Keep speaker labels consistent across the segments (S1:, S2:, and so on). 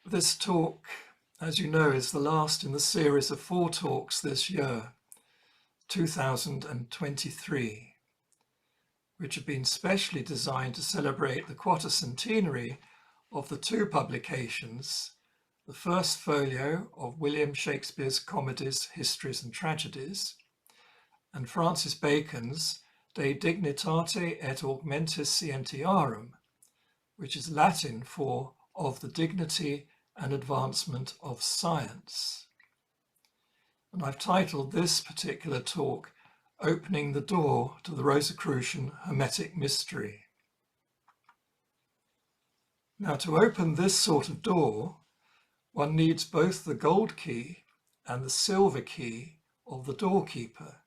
S1: This talk, as you know, is the last in the series of 4 talks this year, 2023, which have been specially designed to celebrate the quatercentenary of the 2 publications, the First Folio of William Shakespeare's Comedies, Histories and Tragedies, and Francis Bacon's De Dignitate et Augmentis Scientiarum, which is Latin for Of the Dignity and Advancement of Science. And I've titled this particular talk, Opening the Door to the Rosicrucian Hermetic Mystery. Now, to open this sort of door, one needs both the gold key and the silver key of the doorkeeper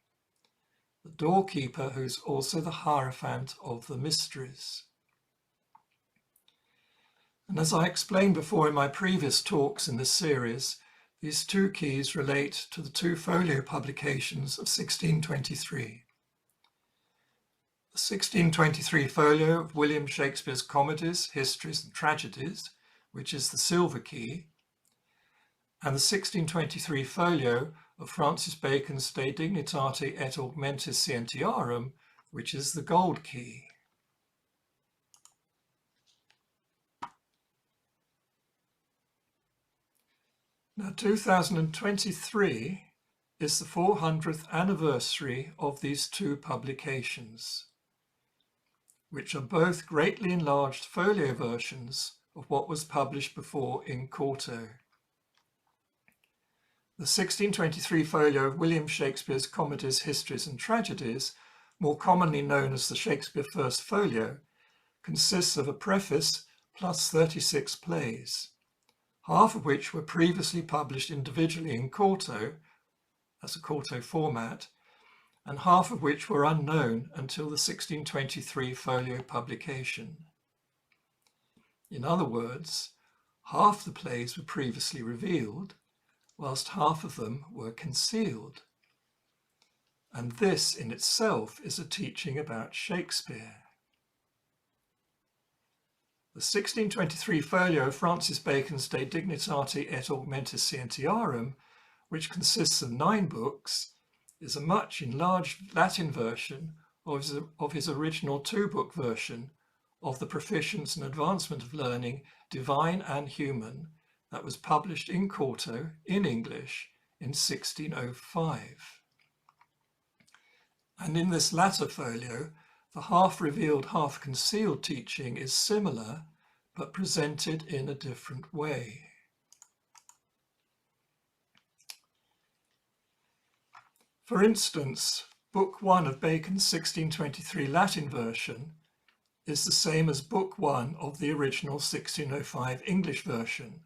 S1: who's also the Hierophant of the Mysteries. And as I explained before in my previous talks in this series, these 2 keys relate to the 2 folio publications of 1623. The 1623 folio of William Shakespeare's Comedies, Histories and Tragedies, which is the silver key, and the 1623 folio of Francis Bacon's De Dignitate et Augmentis Scientiarum, which is the gold key. Now, 2023 is the 400th anniversary of these 2 publications, which are both greatly enlarged folio versions of what was published before in quarto. The 1623 folio of William Shakespeare's Comedies, Histories and Tragedies, more commonly known as the Shakespeare First Folio, consists of a preface plus 36 plays, half of which were previously published individually in quarto, as a quarto format, and half of which were unknown until the 1623 folio publication. In other words, half the plays were previously revealed, whilst half of them were concealed. And this in itself is a teaching about Shakespeare. The 1623 folio of Francis Bacon's De Dignitate et Augmentis Scientiarum, which consists of 9 books, is a much enlarged Latin version of his original 2-book version of the Proficience and Advancement of Learning, Divine and Human, that was published in quarto in English in 1605. And in this latter folio, the half-revealed, half-concealed teaching is similar, but presented in a different way. For instance, Book 1 of Bacon's 1623 Latin version is the same as Book 1 of the original 1605 English version,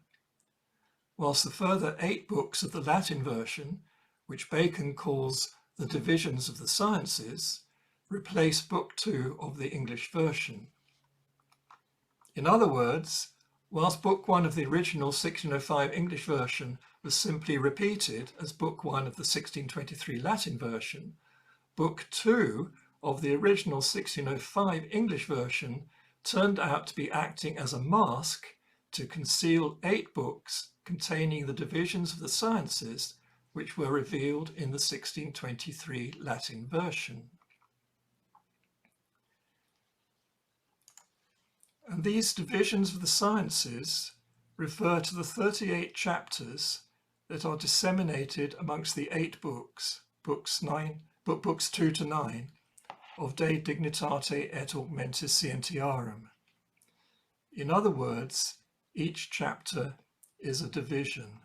S1: whilst the further 8 books of the Latin version, which Bacon calls the Divisions of the Sciences, replace Book 2 of the English version. In other words, whilst Book 1 of the original 1605 English version was simply repeated as Book 1 of the 1623 Latin version, Book 2 of the original 1605 English version turned out to be acting as a mask to conceal 8 books containing the divisions of the sciences which were revealed in the 1623 Latin version. And these divisions of the sciences refer to the 38 chapters that are disseminated amongst the 8 books, books 2 to 9, of De Dignitate et Augmentis Scientiarum. In other words, each chapter is a division.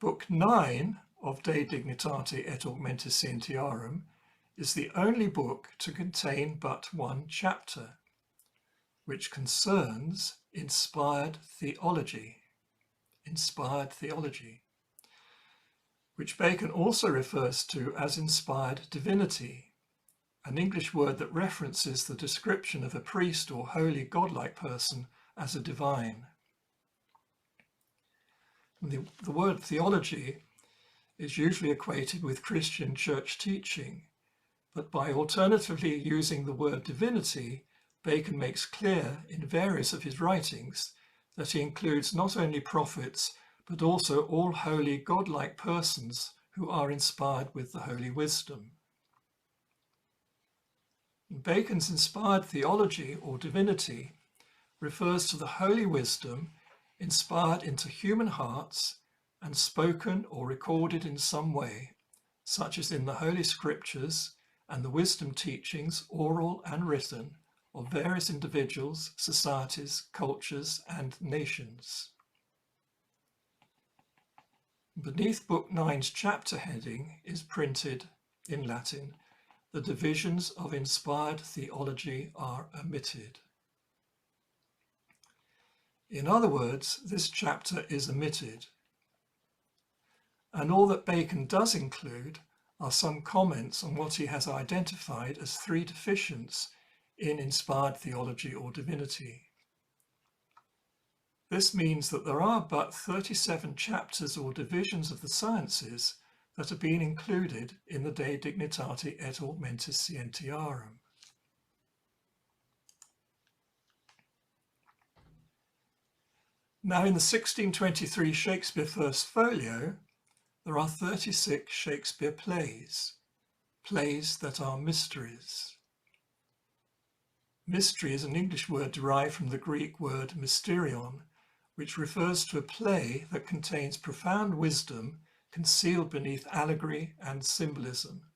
S1: Book 9 of De Dignitate et Augmentis Scientiarum is the only book to contain but 1 chapter, which concerns inspired theology, which Bacon also refers to as inspired divinity, an English word that references the description of a priest or holy godlike person as a divine. The word theology is usually equated with Christian church teaching, but by alternatively using the word divinity, Bacon makes clear in various of his writings that he includes not only prophets, but also all holy godlike persons who are inspired with the holy wisdom. Bacon's inspired theology, or divinity, refers to the holy wisdom inspired into human hearts and spoken or recorded in some way, such as in the Holy Scriptures and the wisdom teachings, oral and written, of various individuals, societies, cultures, and nations. Beneath Book 9's chapter heading is printed, in Latin, "The divisions of inspired theology are omitted." In other words, this chapter is omitted. And all that Bacon does include are some comments on what he has identified as three deficiencies in inspired theology or divinity. This means that there are but 37 chapters or divisions of the sciences that have been included in the De Dignitate et Augmentis Scientiarum. Now, in the 1623 Shakespeare First Folio, there are 36 Shakespeare plays that are mysteries. Mystery is an English word derived from the Greek word mysterion, which refers to a play that contains profound wisdom concealed beneath allegory and symbolism.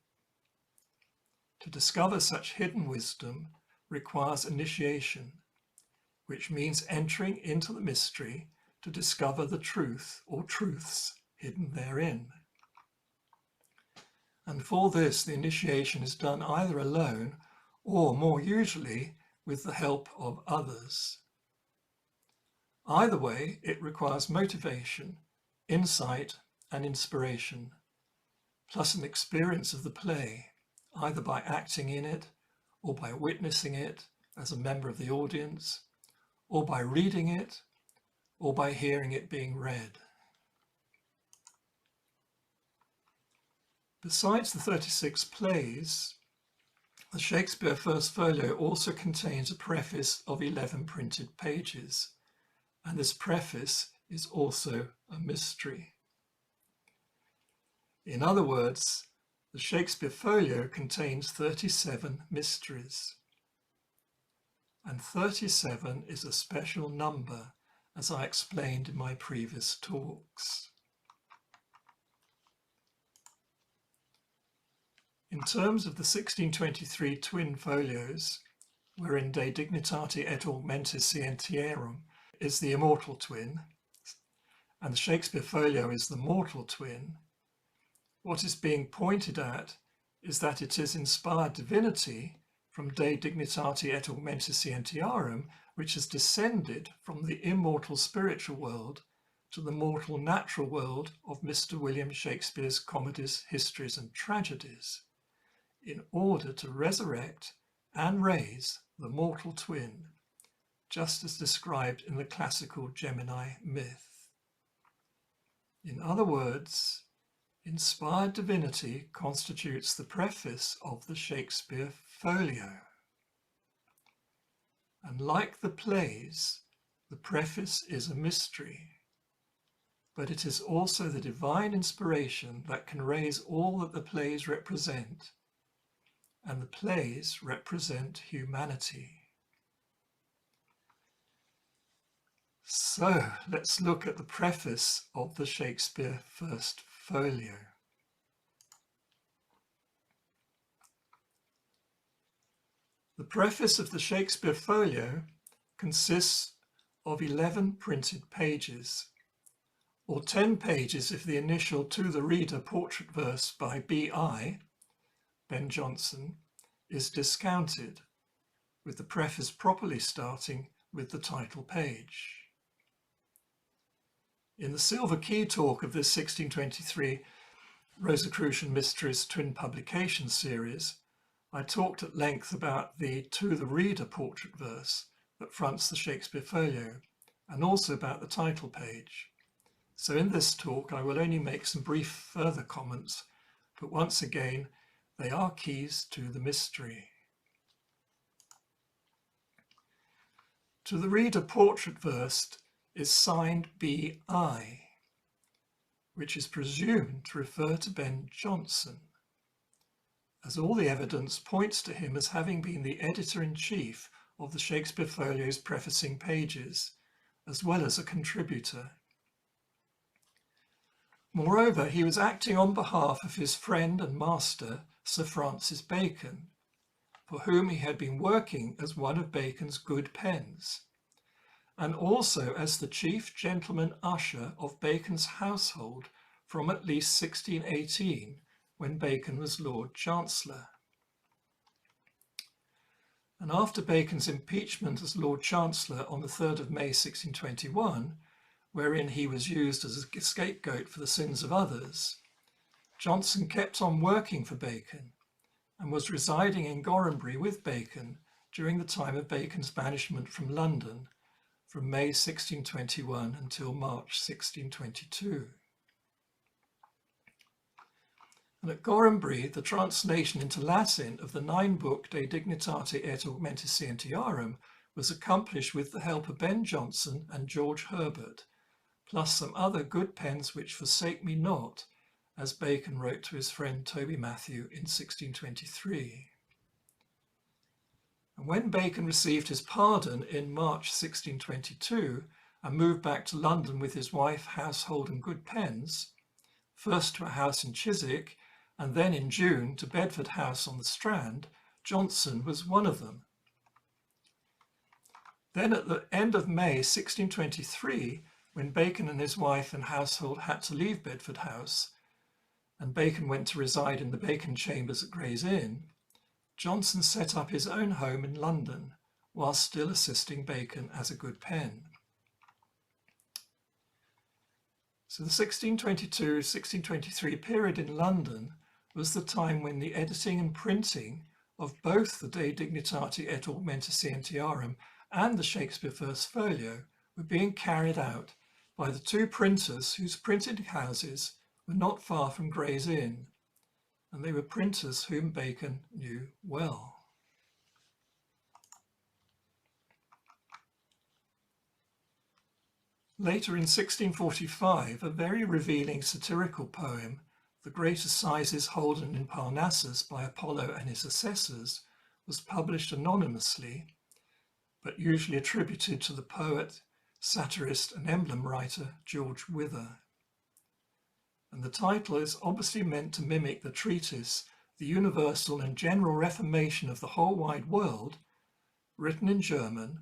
S1: To discover such hidden wisdom requires initiation, which means entering into the mystery to discover the truth or truths hidden therein. And for this, the initiation is done either alone or, more usually, with the help of others. Either way, it requires motivation, insight, and inspiration, plus an experience of the play, either by acting in it, or by witnessing it as a member of the audience, or by reading it, or by hearing it being read. Besides the 36 plays, the Shakespeare First Folio also contains a preface of 11 printed pages, and this preface is also a mystery. In other words, the Shakespeare Folio contains 37 mysteries. And 37 is a special number, as I explained in my previous talks. In terms of the 1623 twin folios, wherein De Dignitate et Augmentis Scientiarum is the immortal twin, and the Shakespeare Folio is the mortal twin, what is being pointed at is that it is inspired divinity from De Dignitate et Augmentis Scientiarum, which has descended from the immortal spiritual world to the mortal natural world of Mr. William Shakespeare's Comedies, Histories, and Tragedies, in order to resurrect and raise the mortal twin, just as described in the classical Gemini myth. In other words, inspired divinity constitutes the preface of the Shakespeare Folio. And like the plays, the preface is a mystery, but it is also the divine inspiration that can raise all that the plays represent, and the plays represent humanity. So let's look at the preface of the Shakespeare First Folio. The preface of the Shakespeare Folio consists of 11 printed pages, or 10 pages if the initial "To the Reader" portrait verse by B.I., Ben Jonson, is discounted, with the preface properly starting with the title page. In the Silver Key talk of this 1623 Rosicrucian Mysteries twin publication series, I talked at length about the "To the Reader" portrait verse that fronts the Shakespeare Folio, and also about the title page. So in this talk I will only make some brief further comments, but once again they are keys to the mystery. To the reader, portrait verse is signed B.I., which is presumed to refer to Ben Jonson, as all the evidence points to him as having been the editor-in-chief of the Shakespeare Folio's prefacing pages, as well as a contributor. Moreover, he was acting on behalf of his friend and master, Sir Francis Bacon, for whom he had been working as one of Bacon's good pens, and also as the chief gentleman usher of Bacon's household from at least 1618, when Bacon was Lord Chancellor. And after Bacon's impeachment as Lord Chancellor on the 3rd of May 1621, wherein he was used as a scapegoat for the sins of others, Jonson kept on working for Bacon and was residing in Gorhambury with Bacon during the time of Bacon's banishment from London from May 1621 until March 1622. And at Gorhambury, the translation into Latin of the 9-book De Dignitate et Augmentis Scientiarum was accomplished with the help of Ben Jonson and George Herbert, plus some other good pens which forsake me not, as Bacon wrote to his friend Toby Matthew in 1623. And when Bacon received his pardon in March 1622 and moved back to London with his wife, household and good pens, first to a house in Chiswick and then in June to Bedford House on the Strand, Jonson was one of them. Then at the end of May 1623, when Bacon and his wife and household had to leave Bedford House, and Bacon went to reside in the Bacon Chambers at Gray's Inn, Jonson set up his own home in London, whilst still assisting Bacon as a good pen. So the 1622-1623 period in London was the time when the editing and printing of both the De Dignitate et Augmentis Scientiarum and the Shakespeare First Folio were being carried out by the two printers whose printing houses were not far from Gray's Inn, and they were printers whom Bacon knew well. Later in 1645, a very revealing satirical poem, The Great Assizes Holden in Parnassus by Apollo and his Assessors, was published anonymously, but usually attributed to the poet, satirist and emblem writer George Wither. And the title is obviously meant to mimic the treatise, The Universal and General Reformation of the Whole Wide World, written in German,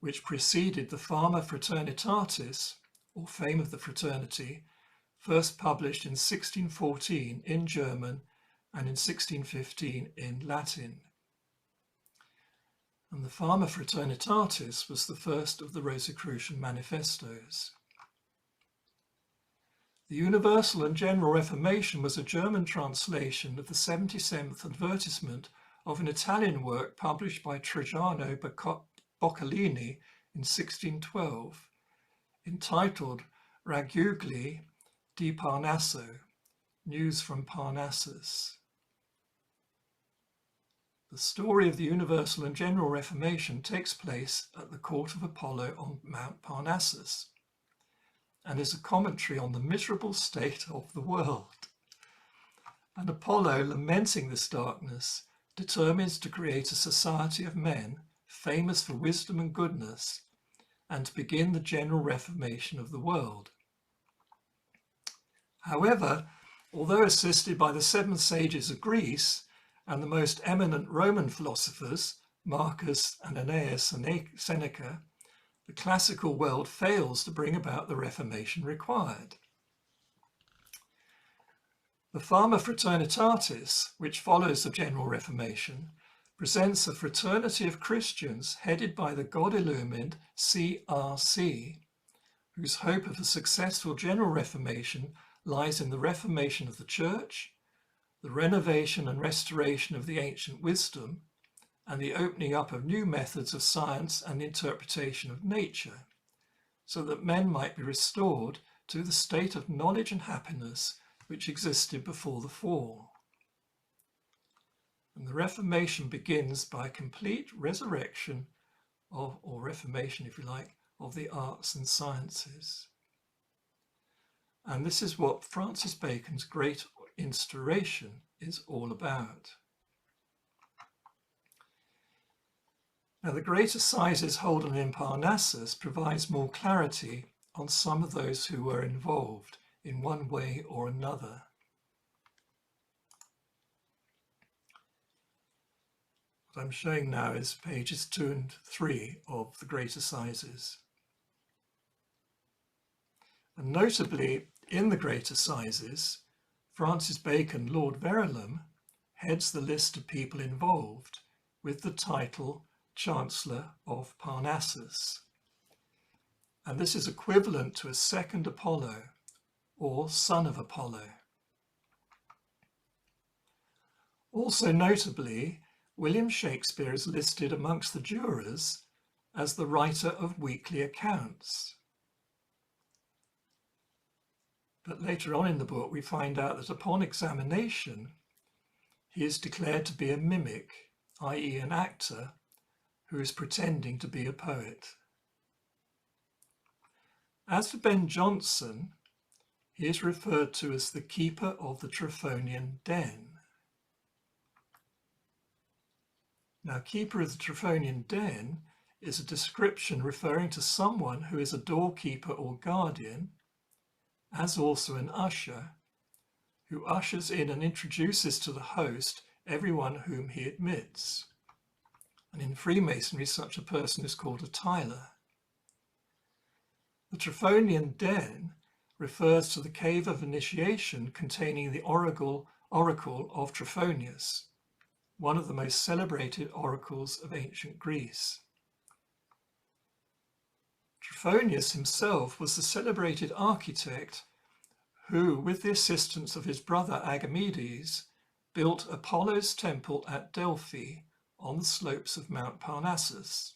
S1: which preceded the Fama Fraternitatis, or Fame of the Fraternity, first published in 1614 in German and in 1615 in Latin. And the Fama Fraternitatis was the first of the Rosicrucian manifestos. The Universal and General Reformation was a German translation of the 77th advertisement of an Italian work published by Trajano Boccalini in 1612, entitled Ragugli di Parnasso, News from Parnassus. The story of the Universal and General Reformation takes place at the court of Apollo on Mount Parnassus, and is a commentary on the miserable state of the world. And Apollo, lamenting this darkness, determines to create a society of men famous for wisdom and goodness, and to begin the general reformation of the world. However, although assisted by the 7 sages of Greece and the most eminent Roman philosophers, Marcus and Annaeus and Seneca, the classical world fails to bring about the reformation required. The Fama Fraternitatis, which follows the General Reformation, presents a fraternity of Christians headed by the God-illumined CRC, whose hope of a successful General Reformation lies in the reformation of the Church, the renovation and restoration of the ancient wisdom, and the opening up of new methods of science and interpretation of nature, so that men might be restored to the state of knowledge and happiness which existed before the fall. And the Reformation begins by a complete resurrection of, or reformation if you like, of the arts and sciences. And this is what Francis Bacon's Great Instauration is all about. Now, the Great Assizes holden in Parnassus provides more clarity on some of those who were involved in one way or another. What I'm showing now is pages 2 and 3 of the Great Assizes. And notably, in the Great Assizes, Francis Bacon, Lord Verulam, heads the list of people involved with the title Chancellor of Parnassus. And this is equivalent to a second Apollo, or son of Apollo. Also notably, William Shakespeare is listed amongst the jurors as the writer of weekly accounts. But later on in the book, we find out that upon examination, he is declared to be a mimic, i.e. an actor, who is pretending to be a poet. As for Ben Jonson, he is referred to as the keeper of the Tryphonian den. Now, keeper of the Tryphonian den is a description referring to someone who is a doorkeeper or guardian, as also an usher, who ushers in and introduces to the host everyone whom he admits. And in Freemasonry, such a person is called a tiler. The Tryphonian den refers to the cave of initiation containing the oracle of Tryphonius, one of the most celebrated oracles of ancient Greece. Tryphonius himself was the celebrated architect who, with the assistance of his brother Agamedes, built Apollo's temple at Delphi on the slopes of Mount Parnassus.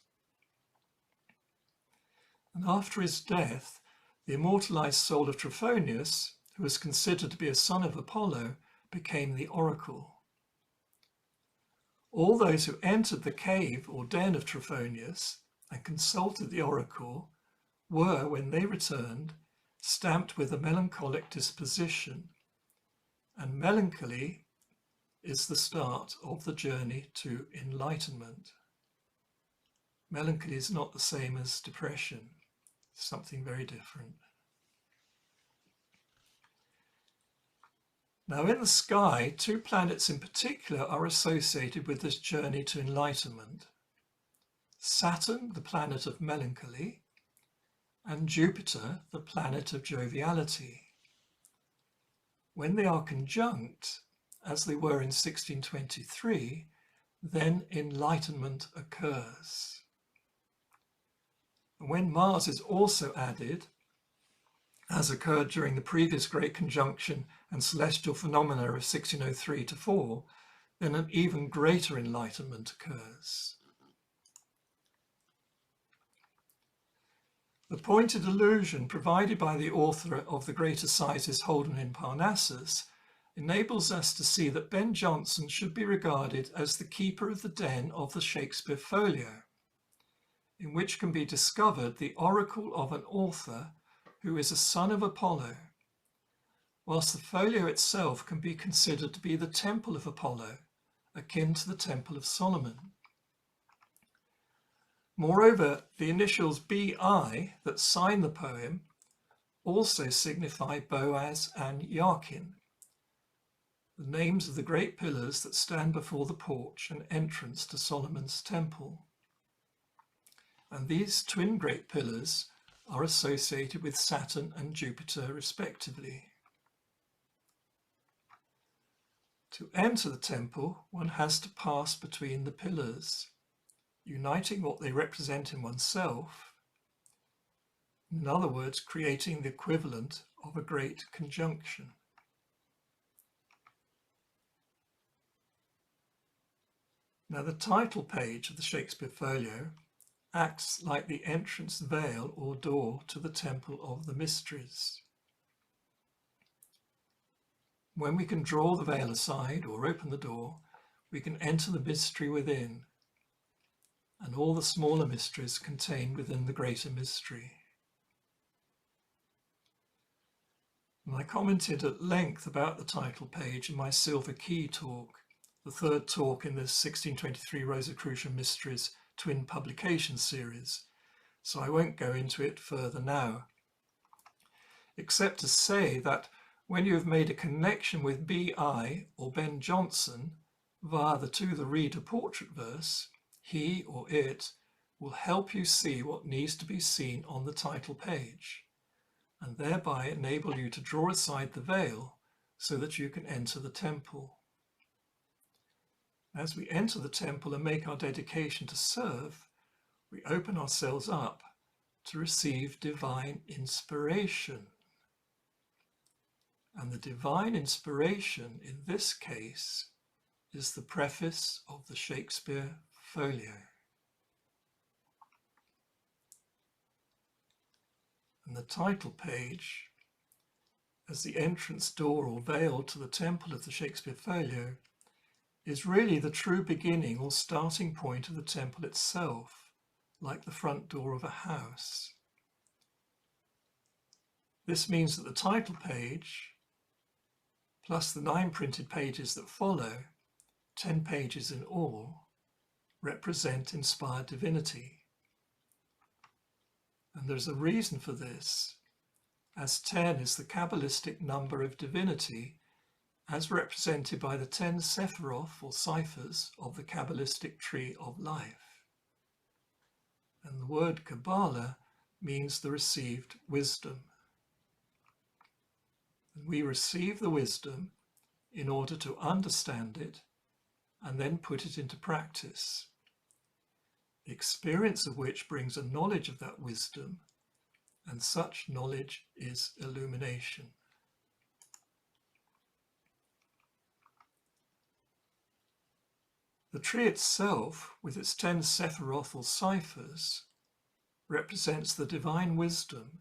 S1: And after his death, the immortalized soul of Tryphonius, who was considered to be a son of Apollo, became the oracle. All those who entered the cave or den of Tryphonius and consulted the oracle were, when they returned, stamped with a melancholic disposition, and melancholy is the start of the journey to enlightenment. Melancholy is not the same as depression, it's something very different. Now, in the sky, two planets in particular are associated with this journey to enlightenment. Saturn, the planet of melancholy, and Jupiter, the planet of joviality. When they are conjunct, as they were in 1623, then enlightenment occurs. And when Mars is also added, as occurred during the previous Great Conjunction and celestial phenomena of 1603 to 4, then an even greater enlightenment occurs. The pointed illusion provided by the author of the Great Assizes holden in Parnassus enables us to see that Ben Jonson should be regarded as the keeper of the den of the Shakespeare Folio, in which can be discovered the oracle of an author who is a son of Apollo, whilst the folio itself can be considered to be the temple of Apollo, akin to the temple of Solomon. Moreover, the initials B.I. that sign the poem also signify Boaz and Jachin, the names of the great pillars that stand before the porch and entrance to Solomon's temple. And these twin great pillars are associated with Saturn and Jupiter respectively. To enter the temple, one has to pass between the pillars, uniting what they represent in oneself, in other words, creating the equivalent of a great conjunction. Now, the title page of the Shakespeare Folio acts like the entrance veil or door to the Temple of the Mysteries. When we can draw the veil aside or open the door, we can enter the mystery within. and all the smaller mysteries contained within the greater mystery. And I commented at length about the title page in my Silver Key talk, the third talk in this 1623 Rosicrucian Mysteries twin publication series, so I won't go into it further now, except to say that when you have made a connection with B.I. or Ben Jonson via the To the Reader portrait verse, he or it will help you see what needs to be seen on the title page, and thereby enable you to draw aside the veil so that you can enter the temple. As we enter the temple and make our dedication to serve, we open ourselves up to receive divine inspiration. And the divine inspiration in this case is the preface of the Shakespeare Folio. And the title page, as the entrance door or veil to the temple of the Shakespeare Folio, is really the true beginning or starting point of the temple itself, like the front door of a house. This means that the title page, plus the 9 printed pages that follow, 10 pages in all, represent inspired divinity. And there's a reason for this, as 10 is the Kabbalistic number of divinity, as represented by the 10 Sephiroth or ciphers of the Kabbalistic tree of life. And the word Kabbalah means the received wisdom. And we receive the wisdom in order to understand it and then put it into practice, the experience of which brings a knowledge of that wisdom, and such knowledge is illumination. The tree itself, with its 10 Sephiroth or ciphers, represents the divine wisdom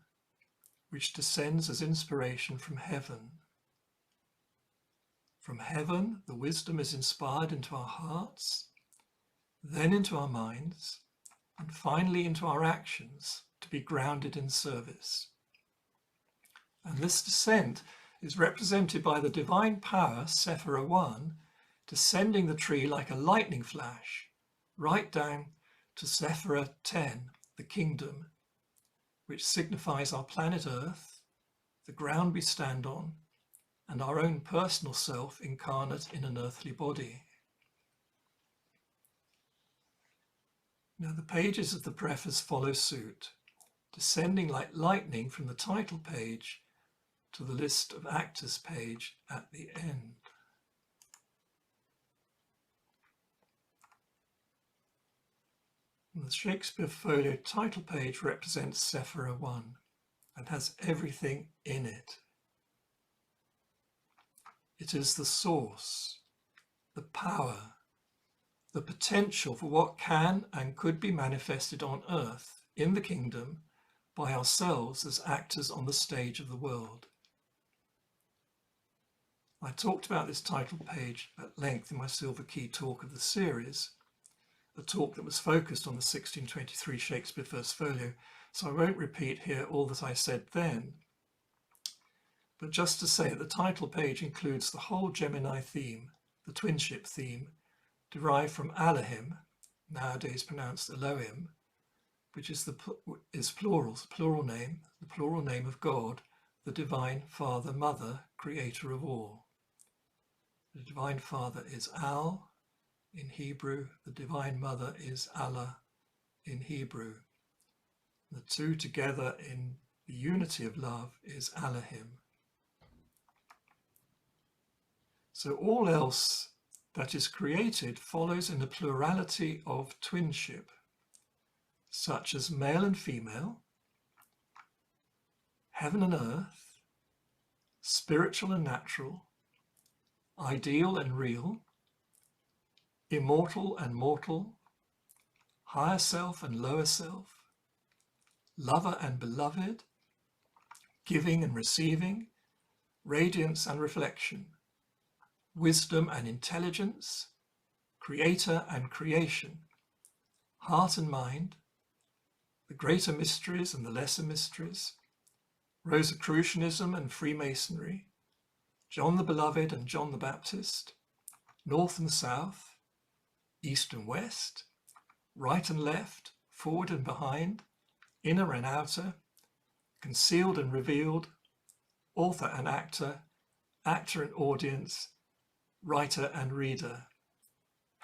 S1: which descends as inspiration from heaven. From heaven, the wisdom is inspired into our hearts, then into our minds, and finally into our actions to be grounded in service. And this descent is represented by the divine power, Sephira 1, descending the tree like a lightning flash, right down to Sephira 10, the kingdom, which signifies our planet Earth, the ground we stand on, and our own personal self incarnate in an earthly body. Now the pages of the preface follow suit, descending like lightning from the title page to the list of actors page at the end. And the Shakespeare Folio title page represents Sephira 1 and has everything in it. It is the source, the power, the potential for what can and could be manifested on earth in the kingdom by ourselves as actors on the stage of the world. I talked about this title page at length in my Silver Key talk of the series, a talk that was focused on the 1623 Shakespeare First Folio, so I won't repeat here all that I said then. But just to say that the title page includes the whole Gemini theme, the twinship theme, derived from Elohim, nowadays pronounced Elohim, which is plural name, the plural name of God, the Divine Father, Mother, Creator of all. The Divine Father is Al in Hebrew, the Divine Mother is Allah in Hebrew. The two together in the unity of love is Elohim. So all else that is created follows in the plurality of twinship, such as male and female, heaven and earth, spiritual and natural, ideal and real, immortal and mortal, higher self and lower self, lover and beloved, giving and receiving, radiance and reflection, wisdom and intelligence, creator and creation, Heart and Mind, the Greater Mysteries and the Lesser Mysteries, Rosicrucianism and Freemasonry, John the Beloved and John the Baptist, North and South, East and West, Right and Left, Forward and Behind, Inner and Outer, Concealed and Revealed, Author and Actor, Actor and Audience, Writer and Reader.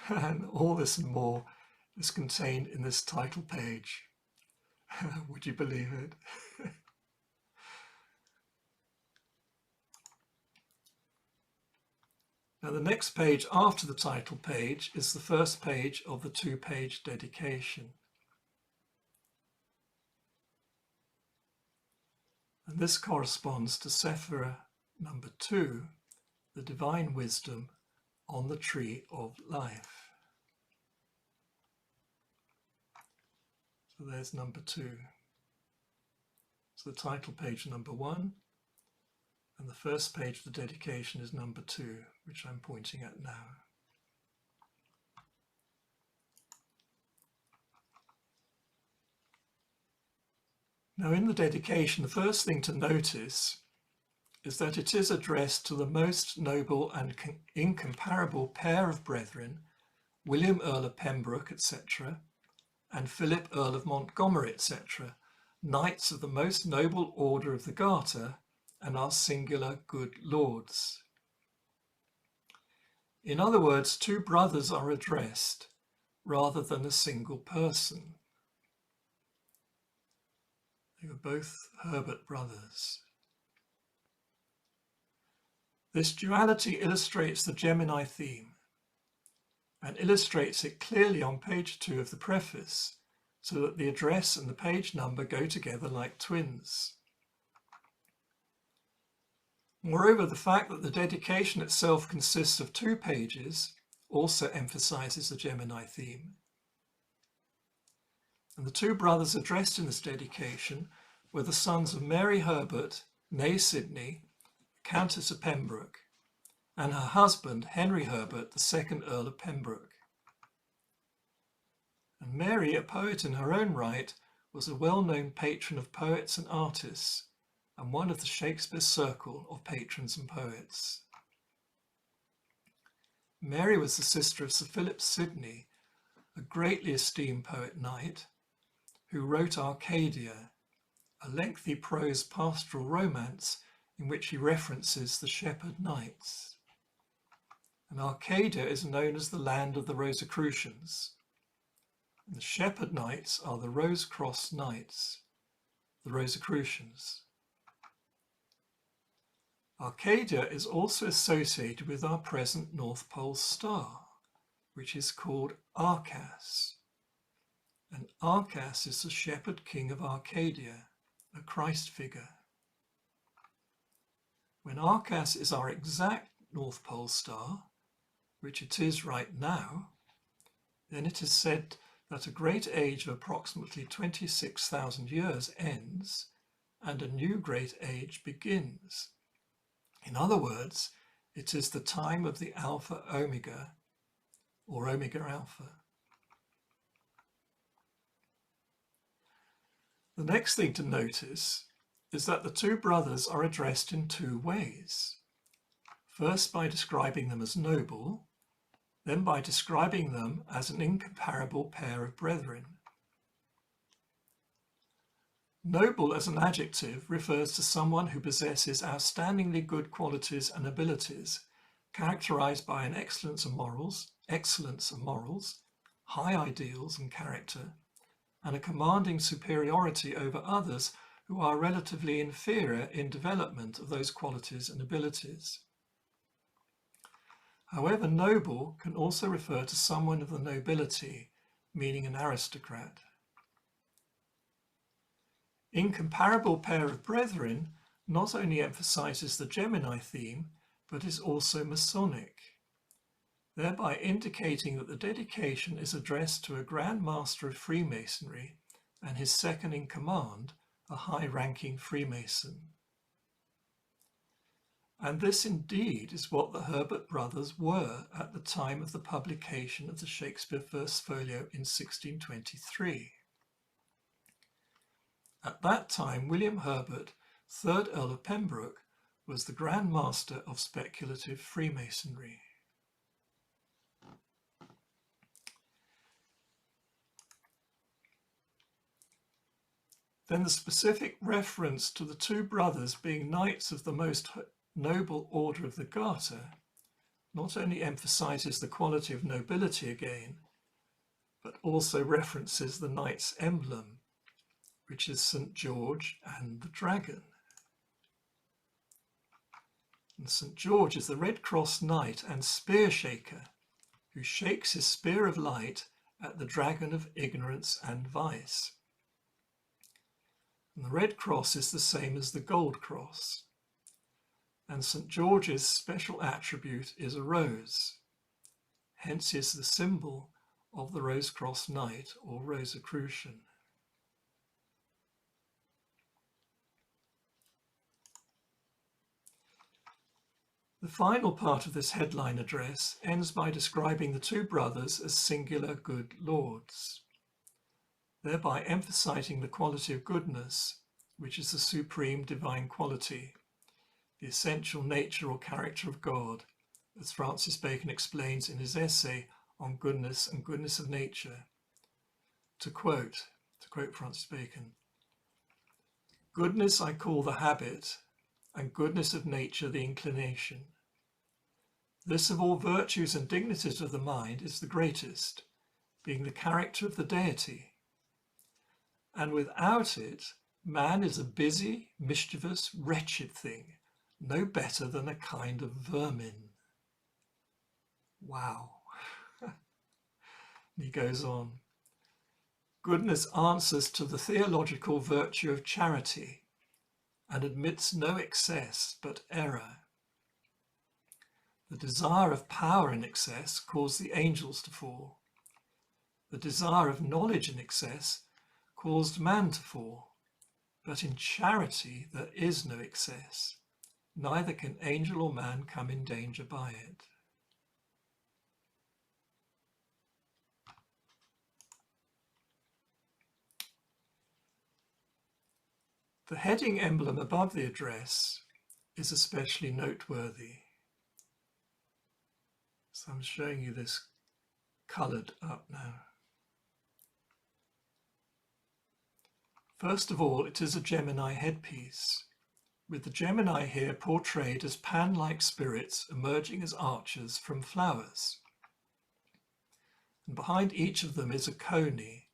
S1: And all this and more is contained in this title page. Would you believe it? Now the next page after the title page is the first page of the two-page dedication. And this corresponds to Sephira number 2, the Divine Wisdom on the Tree of Life. So there's number 2. So the title page number 1, and the first page of the dedication is number 2, which I'm pointing at now. Now in the dedication, the first thing to notice is that it is addressed to the most noble and incomparable pair of brethren, William Earl of Pembroke, etc., and Philip Earl of Montgomery, etc., knights of the most noble order of the Garter and our singular good lords. In other words, two brothers are addressed rather than a single person. They were both Herbert brothers. This duality illustrates the Gemini theme and illustrates it clearly on page 2 of the preface, so that the address and the page number go together like twins. Moreover, the fact that the dedication itself consists of 2 pages also emphasizes the Gemini theme. And the 2 brothers addressed in this dedication were the sons of Mary Herbert, née Sidney, Countess of Pembroke, and her husband, Henry Herbert, the 2nd Earl of Pembroke. And Mary, a poet in her own right, was a well-known patron of poets and artists, and one of the Shakespeare circle of patrons and poets. Mary was the sister of Sir Philip Sidney, a greatly esteemed poet knight, who wrote Arcadia, a lengthy prose pastoral romance in which he references the shepherd knights. And Arcadia is known as the land of the Rosicrucians. And the shepherd knights are the Rose-crossed knights, the Rosicrucians. Arcadia is also associated with our present North Pole star, which is called Arcas. And Arcas is the shepherd king of Arcadia, a Christ figure. When Arcas is our exact North Pole star, which it is right now, then it is said that a great age of approximately 26,000 years ends and a new great age begins. In other words, it is the time of the Alpha Omega, or Omega Alpha. The next thing to notice is that the 2 brothers are addressed in 2 ways. First by describing them as noble, then by describing them as an incomparable pair of brethren. Noble as an adjective refers to someone who possesses outstandingly good qualities and abilities, characterized by an excellence of morals, high ideals and character, and a commanding superiority over others who are relatively inferior in development of those qualities and abilities. However, noble can also refer to someone of the nobility, meaning an aristocrat. Incomparable pair of brethren not only emphasizes the Gemini theme, but is also Masonic, thereby indicating that the dedication is addressed to a Grand Master of Freemasonry and his second in command, a high-ranking Freemason. And this indeed is what the Herbert brothers were at the time of the publication of the Shakespeare First Folio in 1623. At that time, William Herbert, 3rd Earl of Pembroke, was the Grand Master of speculative Freemasonry. Then the specific reference to the two brothers being knights of the most noble order of the Garter not only emphasizes the quality of nobility again, but also references the knight's emblem, which is St. George and the dragon. And St. George is the Red Cross knight and spear shaker who shakes his spear of light at the dragon of ignorance and vice. And the Red Cross is the same as the Gold Cross. And St. George's special attribute is a rose. Hence is the symbol of the Rose Cross Knight or Rosicrucian. The final part of this headline address ends by describing the two brothers as singular good lords, thereby emphasizing the quality of goodness, which is the supreme divine quality, the essential nature or character of God, as Francis Bacon explains in his essay on goodness and goodness of nature. To quote Francis Bacon, "Goodness I call the habit, and goodness of nature the inclination. This of all virtues and dignities of the mind is the greatest, being the character of the deity. And without it, man is a busy, mischievous, wretched thing, no better than a kind of vermin." Wow. And he goes on, "Goodness answers to the theological virtue of charity and admits no excess but error. The desire of power in excess caused the angels to fall. The desire of knowledge in excess caused man to fall. But in charity there is no excess, neither can angel or man come in danger by it." The heading emblem above the address is especially noteworthy. So I'm showing you this coloured up now. First of all, it is a Gemini headpiece, with the Gemini here portrayed as Pan-like spirits emerging as archers from flowers. And behind each of them is a coney.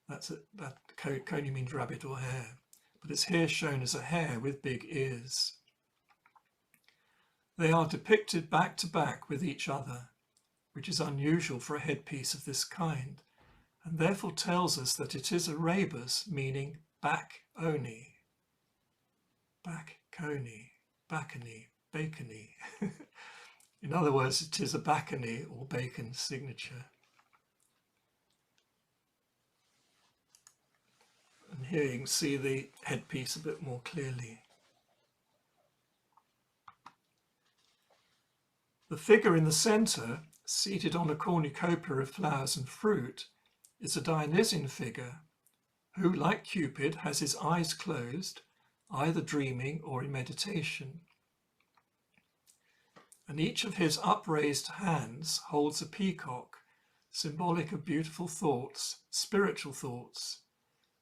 S1: That coney means rabbit or hare, but it's here shown as a hare with big ears. They are depicted back to back with each other, which is unusual for a headpiece of this kind, and therefore tells us that it is a rebus, meaning back-oni. Back-coney, backony, bacony. In other words, it is a backony or bacon signature. And here you can see the headpiece a bit more clearly. The figure in the centre, seated on a cornucopia of flowers and fruit, is a Dionysian figure who, like Cupid, has his eyes closed, either dreaming or in meditation. And each of his upraised hands holds a peacock, symbolic of beautiful thoughts, spiritual thoughts,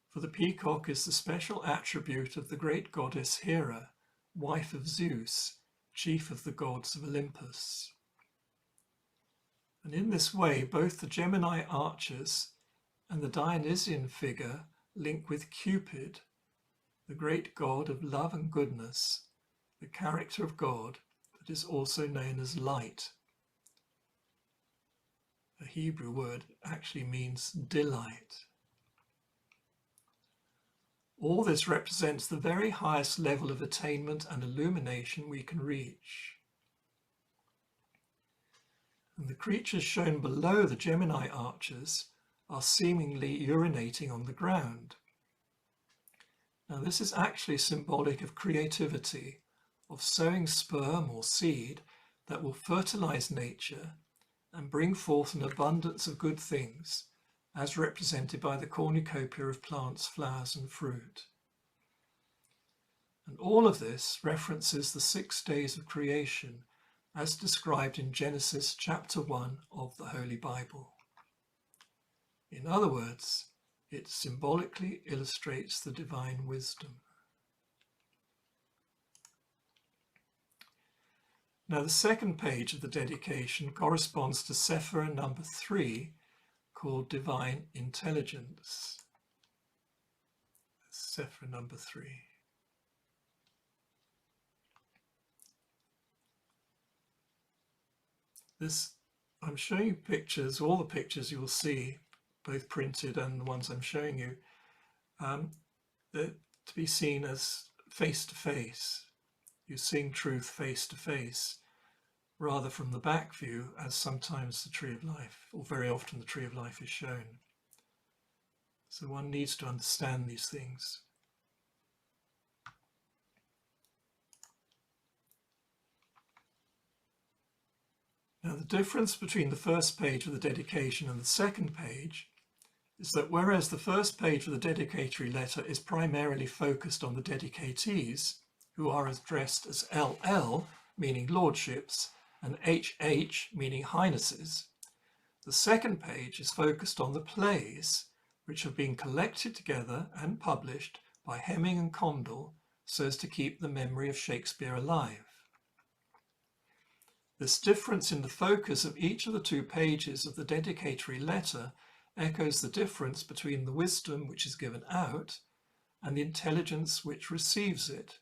S1: for the peacock is the special attribute of the great goddess Hera, wife of Zeus, chief of the gods of Olympus. And in this way, both the Gemini archers and the Dionysian figure link with Cupid, the great god of love and goodness, the character of God that is also known as light. The Hebrew word actually means delight. All this represents the very highest level of attainment and illumination we can reach. And the creatures shown below the Gemini archers are seemingly urinating on the ground. Now this is actually symbolic of creativity, of sowing sperm or seed that will fertilize nature and bring forth an abundance of good things, as represented by the cornucopia of plants, flowers, and fruit. And all of this references the 6 days of creation as described in Genesis chapter 1 of the Holy Bible. In other words, it symbolically illustrates the divine wisdom. Now, the second page of the dedication corresponds to Sephira number 3, called Divine Intelligence. Sephira number 3. This, I'm showing you pictures, all the pictures you will see, both printed and the ones I'm showing you, they're to be seen as face to face. You're seeing truth face to face, rather from the back view, as sometimes the Tree of Life, or very often the Tree of Life, is shown. So one needs to understand these things. Now, the difference between the first page of the dedication and the second page is that whereas the first page of the dedicatory letter is primarily focused on the dedicatees, who are addressed as LL, meaning lordships, and HH, meaning highnesses, the second page is focused on the plays, which have been collected together and published by Hemming and Condell so as to keep the memory of Shakespeare alive. This difference in the focus of each of the 2 pages of the dedicatory letter echoes the difference between the wisdom which is given out and the intelligence which receives it,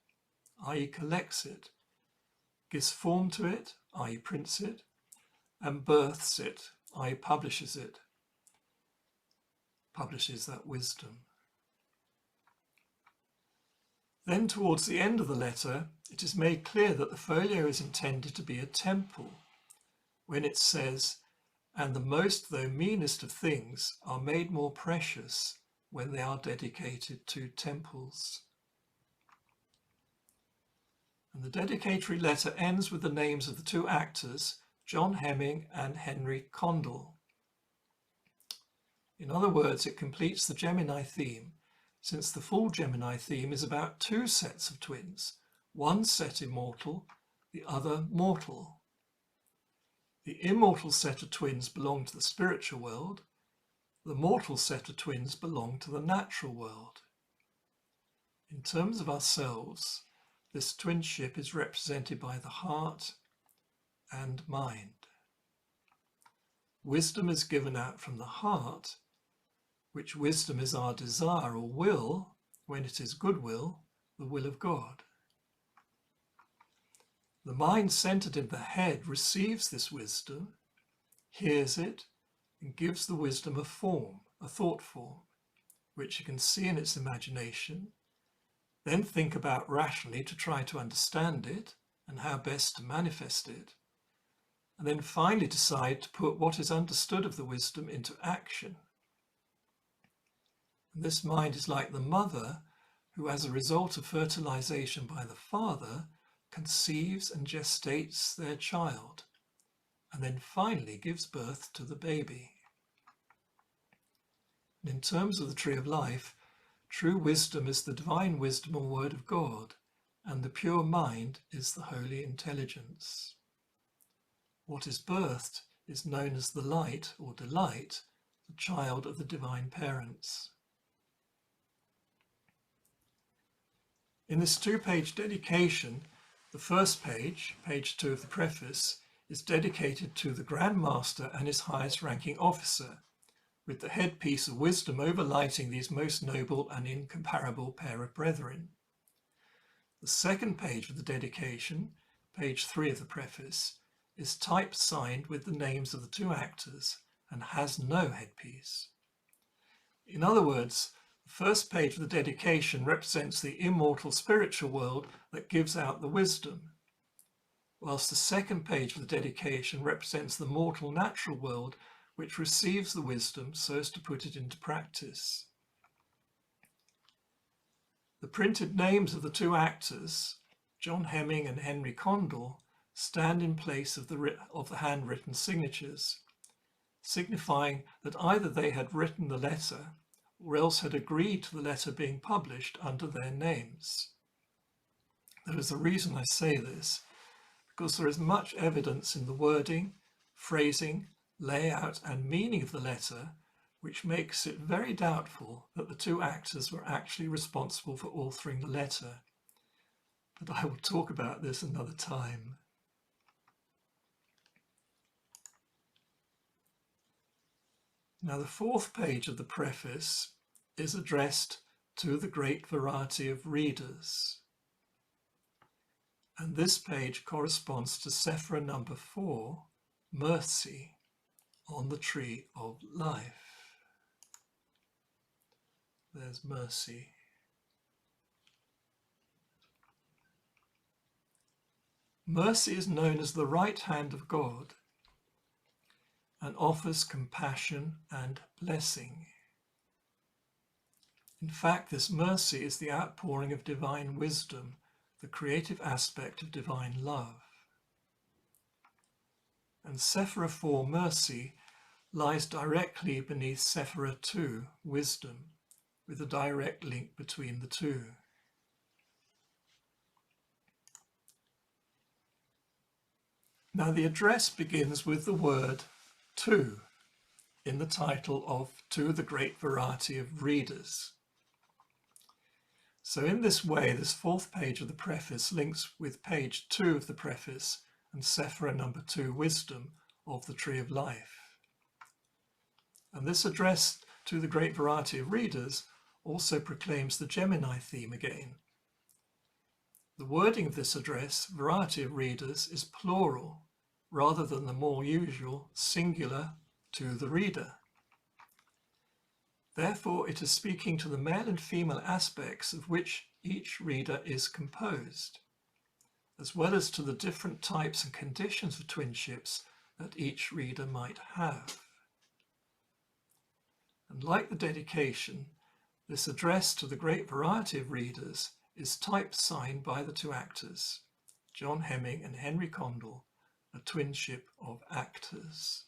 S1: i.e. collects it, gives form to it, i.e. prints it, and births it, i.e. publishes it, publishes that wisdom. Then towards the end of the letter, it is made clear that the folio is intended to be a temple, when it says, "And the most though meanest of things are made more precious when they are dedicated to temples." And the dedicatory letter ends with the names of the 2 actors, John Hemming and Henry Condell. In other words, it completes the Gemini theme, since the full Gemini theme is about 2 sets of twins, one set immortal, the other mortal. The immortal set of twins belong to the spiritual world, the mortal set of twins belong to the natural world. In terms of ourselves, this twinship is represented by the heart and mind. Wisdom is given out from the heart, which wisdom is our desire or will, when it is goodwill, the will of God. The mind centered in the head receives this wisdom, hears it, and gives the wisdom a form, a thought form, which it can see in its imagination, then think about rationally to try to understand it and how best to manifest it, and then finally decide to put what is understood of the wisdom into action. And this mind is like the mother who, as a result of fertilization by the father, conceives and gestates their child, and then finally gives birth to the baby. And in terms of the Tree of Life, true wisdom is the divine wisdom or word of God, and the pure mind is the holy intelligence. What is birthed is known as the light or delight, the child of the divine parents. In this 2-page dedication, the first page, page 2 of the preface, is dedicated to the Grand Master and his highest ranking officer, with the headpiece of wisdom overlighting these most noble and incomparable pair of brethren. The second page of the dedication, page 3 of the preface, is type-signed with the names of the 2 actors and has no headpiece. In other words, the first page of the dedication represents the immortal spiritual world that gives out the wisdom, whilst the second page of the dedication represents the mortal natural world which receives the wisdom so as to put it into practice. The printed names of the 2 actors, John Hemming and Henry Condell stand in place of the handwritten signatures, signifying that either they had written the letter or else had agreed to the letter being published under their names. There is a reason I say this, because there is much evidence in the wording, phrasing, layout and meaning of the letter which makes it very doubtful that the two actors were actually responsible for authoring the letter. But I will talk about this another time. Now, the fourth page of the preface is addressed to the great variety of readers. And this page corresponds to Sephira number 4, Mercy, on the Tree of Life. There's mercy. Mercy is known as the right hand of God and offers compassion and blessing. In fact, this mercy is the outpouring of divine wisdom, the creative aspect of divine love. And Sephira 4, Mercy, lies directly beneath Sephira 2, Wisdom, with a direct link between the two. Now, the address begins with the word to in the title of To the Great Variety of Readers. So in this way, this fourth page of the preface links with page 2 of the preface and Sephira number 2, Wisdom, of the Tree of Life. And this address to the great variety of readers also proclaims the Gemini theme again. The wording of this address, variety of readers, is plural rather than the more usual singular to the reader. Therefore, it is speaking to the male and female aspects of which each reader is composed, as well as to the different types and conditions of twinships that each reader might have. And like the dedication, this address to the great variety of readers is type-signed by the two actors, John Hemming and Henry Condell, a twinship of actors.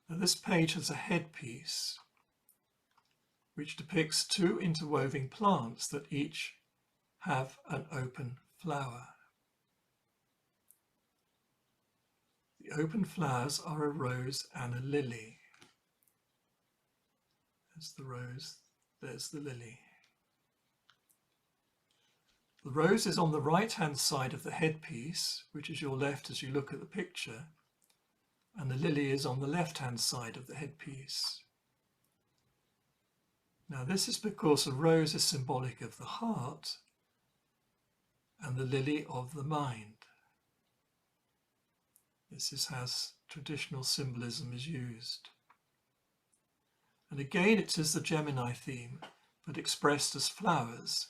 S1: Now, this page has a headpiece which depicts two interwoven plants that each have an open flower. The open flowers are a rose and a lily. There's the rose, there's the lily. The rose is on the right-hand side of the headpiece, which is your left as you look at the picture, and the lily is on the left-hand side of the headpiece. Now, this is because a rose is symbolic of the heart and the lily of the mind. This is how traditional symbolism is used. And again, it is the Gemini theme, but expressed as flowers,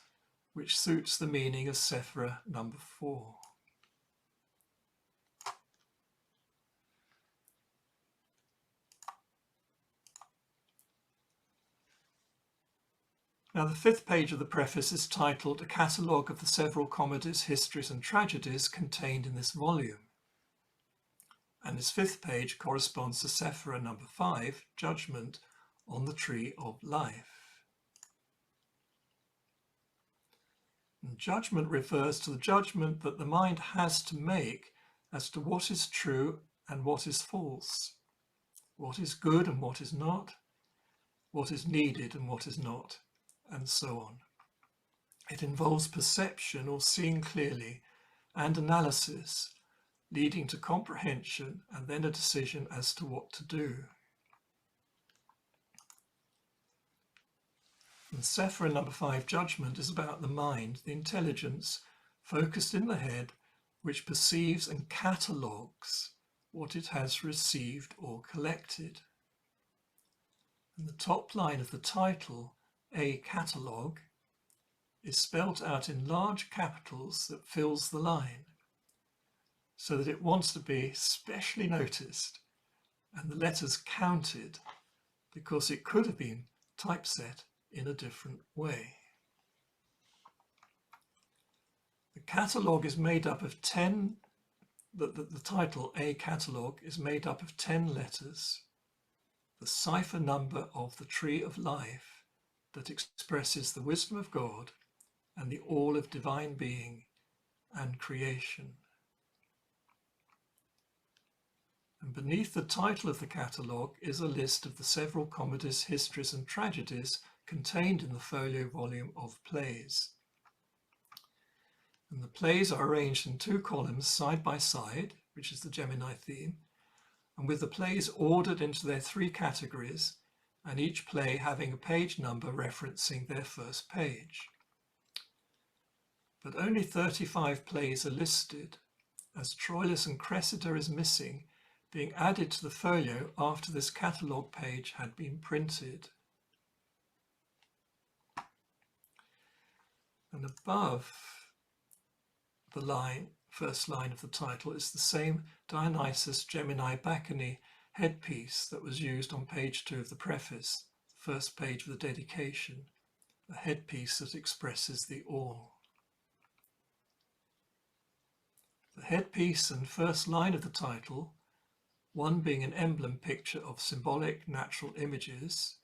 S1: which suits the meaning of Sephira number 4. Now, the fifth page of the preface is titled A Catalogue of the Several Comedies, Histories and Tragedies contained in this volume. And this fifth page corresponds to Sephira number 5, Judgment on the Tree of Life. And judgment refers to the judgment that the mind has to make as to what is true and what is false, what is good and what is not, what is needed and what is not, and so on. It involves perception or seeing clearly and analysis, leading to comprehension and then a decision as to what to do. And Sephira number 5, Judgment, is about the mind, the intelligence focused in the head, which perceives and catalogues what it has received or collected. And the top line of the title, A Catalogue, is spelt out in large capitals that fills the line, so that it wants to be specially noticed and the letters counted, because it could have been typeset in a different way. The catalogue is made up of 10, the title, A Catalogue, is made up of 10 letters, the cipher number of the tree of life that expresses the wisdom of God and the all of divine being and creation. And beneath the title of the catalogue is a list of the several comedies, histories and tragedies contained in the folio volume of plays. And the plays are arranged in 2 columns side by side, which is the Gemini theme, and with the plays ordered into their 3 categories, and each play having a page number referencing their first page. But only 35 plays are listed, as Troilus and Cressida is missing, being added to the folio after this catalogue page had been printed. And above the first line of the title is the same Dionysus Gemini Bacchae headpiece that was used on page 2 of the preface, the first page of the dedication, a headpiece that expresses the all. The headpiece and first line of the title, one being an emblem picture of symbolic natural images,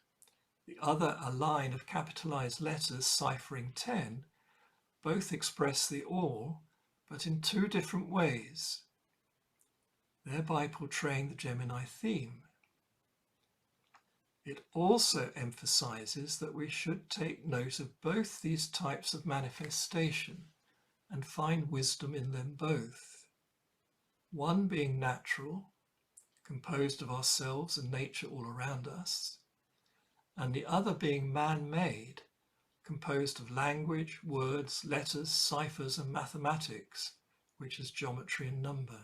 S1: the other a line of capitalized letters ciphering 10, both express the all, but in 2 different ways, thereby portraying the Gemini theme. It also emphasizes that we should take note of both these types of manifestation and find wisdom in them both, one being natural, composed of ourselves and nature all around us, and the other being man-made, composed of language, words, letters, ciphers and mathematics, which is geometry and number.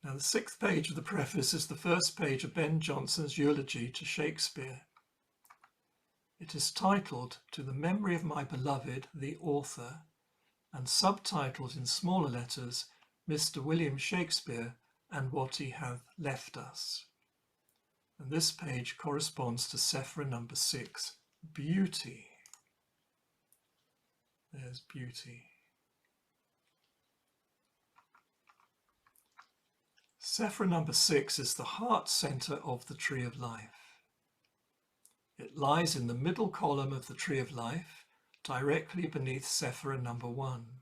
S1: Now the 6th page of the preface is the first page of Ben Jonson's eulogy to Shakespeare. It is titled "To the Memory of My Beloved, the Author," and subtitled in smaller letters, "Mr. William Shakespeare and what he hath left us." And this page corresponds to Sephira number 6, beauty. There's beauty. Sephira number 6 is the heart center of the tree of life. It lies in the middle column of the tree of life, directly beneath Sephira number 1.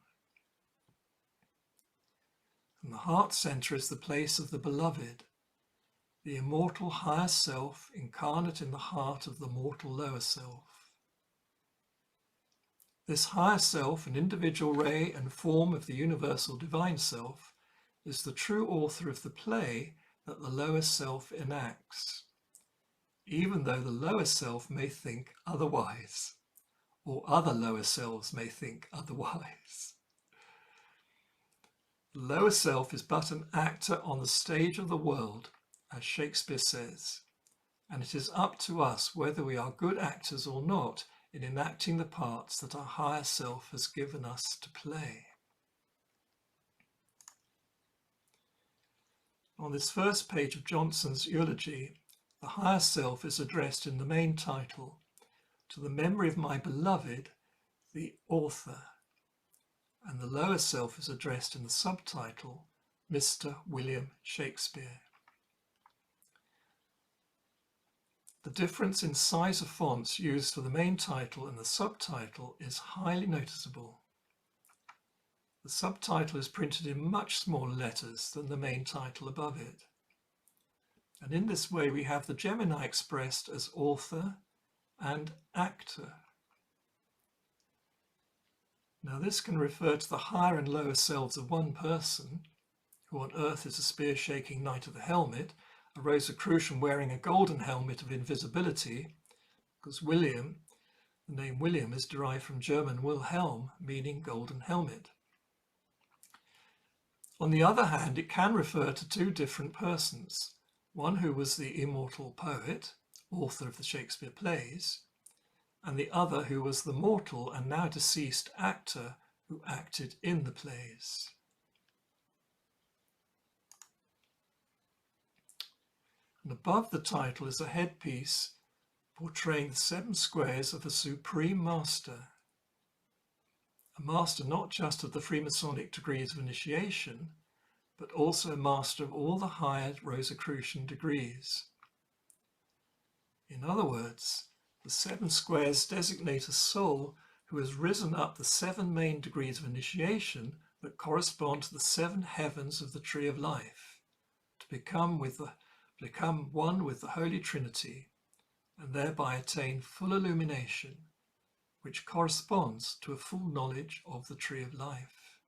S1: And the heart center is the place of the beloved, the immortal higher self incarnate in the heart of the mortal lower self. This higher self, an individual ray and form of the universal divine self, is the true author of the play that the lower self enacts, even though the lower self may think otherwise, or other lower selves may think otherwise. The lower self is but an actor on the stage of the world, as Shakespeare says, and it is up to us whether we are good actors or not in enacting the parts that our higher self has given us to play. On this first page of Jonson's eulogy, the higher self is addressed in the main title, "To the Memory of My Beloved, the Author," and the lower self is addressed in the subtitle, "Mr. William Shakespeare." The difference in size of fonts used for the main title and the subtitle is highly noticeable. The subtitle is printed in much smaller letters than the main title above it. And in this way we have the Gemini expressed as author and actor. Now this can refer to the higher and lower selves of one person, who on earth is a spear-shaking knight of the helmet, a Rosicrucian wearing a golden helmet of invisibility, because William, the name William, is derived from German Wilhelm, meaning golden helmet. On the other hand, it can refer to 2 different persons, one who was the immortal poet, author of the Shakespeare plays, and the other who was the mortal and now deceased actor who acted in the plays. and above the title is a headpiece portraying the 7 squares of a supreme master. A master not just of the Freemasonic degrees of initiation, but also a master of all the higher Rosicrucian degrees. In other words, the 7 squares designate a soul who has risen up the 7 main degrees of initiation that correspond to the 7 heavens of the Tree of Life, to become one with the Holy Trinity, and thereby attain full illumination, which corresponds to a full knowledge of the Tree of Life.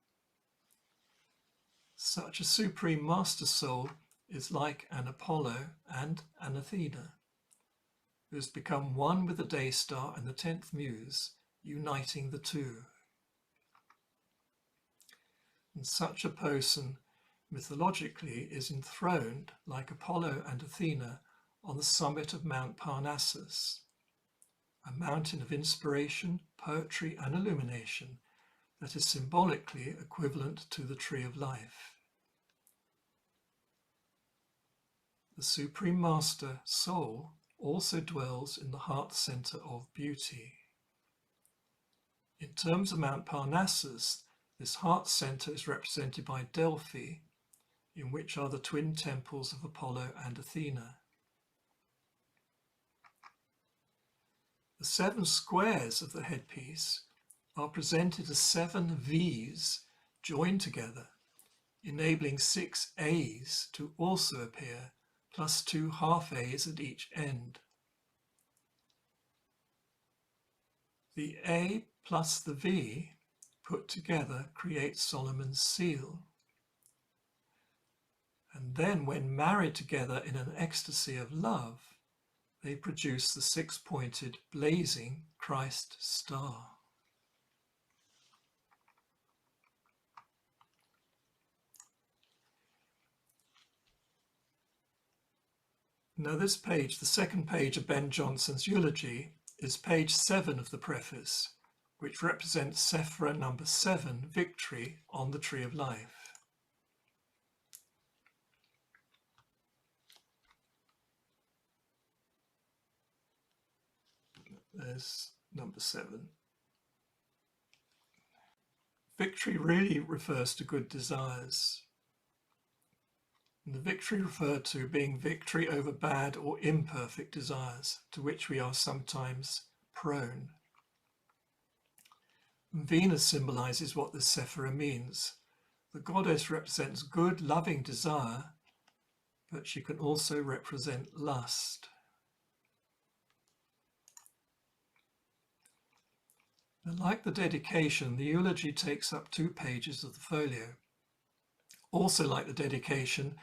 S1: Such a supreme master soul is like an Apollo and an Athena, who has become one with the day star and the 10th muse, uniting the two. And such a person mythologically is enthroned like Apollo and Athena on the summit of Mount Parnassus, a mountain of inspiration, poetry and illumination that is symbolically equivalent to the Tree of Life. The Supreme Master soul also dwells in the heart center of beauty. In terms of Mount Parnassus, this heart center is represented by Delphi, in which are the twin temples of Apollo and Athena. The 7 squares of the headpiece are presented as 7 V's joined together, enabling 6 A's to also appear, plus 2 half A's at each end. The A plus the V put together creates Solomon's seal. And then when married together in an ecstasy of love, they produce the 6-pointed blazing Christ star. Now this page, the second page of Ben Jonson's eulogy, is page 7 of the preface, which represents Sephira number 7, Victory on the Tree of Life. There's number 7. Victory really refers to good desires. And the victory referred to being victory over bad or imperfect desires, to which we are sometimes prone. And Venus symbolizes what this Sephira means. The goddess represents good, loving desire, but she can also represent lust. And like the dedication, the eulogy takes up 2 pages of the folio. Also like the dedication,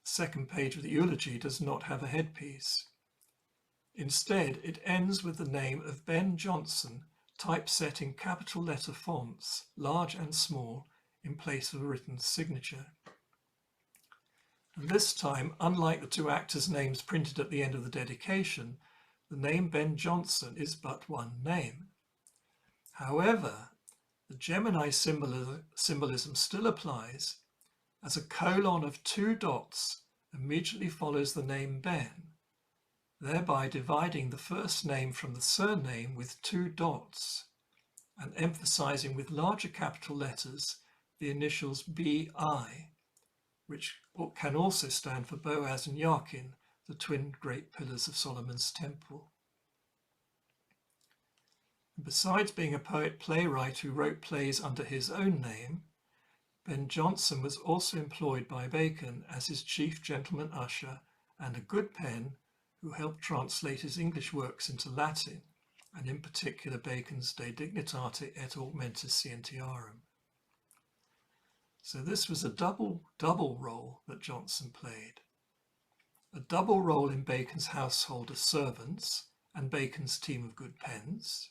S1: the second page of the eulogy does not have a headpiece. Instead, it ends with the name of Ben Jonson, typeset in capital letter fonts, large and small, in place of a written signature. And this time, unlike the 2 actors' names printed at the end of the dedication, the name Ben Jonson is but one name. However, the Gemini symbolism still applies, as a colon of 2 dots immediately follows the name Ben, thereby dividing the first name from the surname with 2 dots and emphasizing with larger capital letters the initials B.I., which can also stand for Boaz and Jachin, the twin great pillars of Solomon's temple. Besides being a poet-playwright who wrote plays under his own name, Ben Jonson was also employed by Bacon as his chief gentleman usher and a good pen who helped translate his English works into Latin, and in particular Bacon's De Dignitate et Augmentis Scientiarum. So this was a double role that Jonson played. A double role in Bacon's household of servants and Bacon's team of good pens,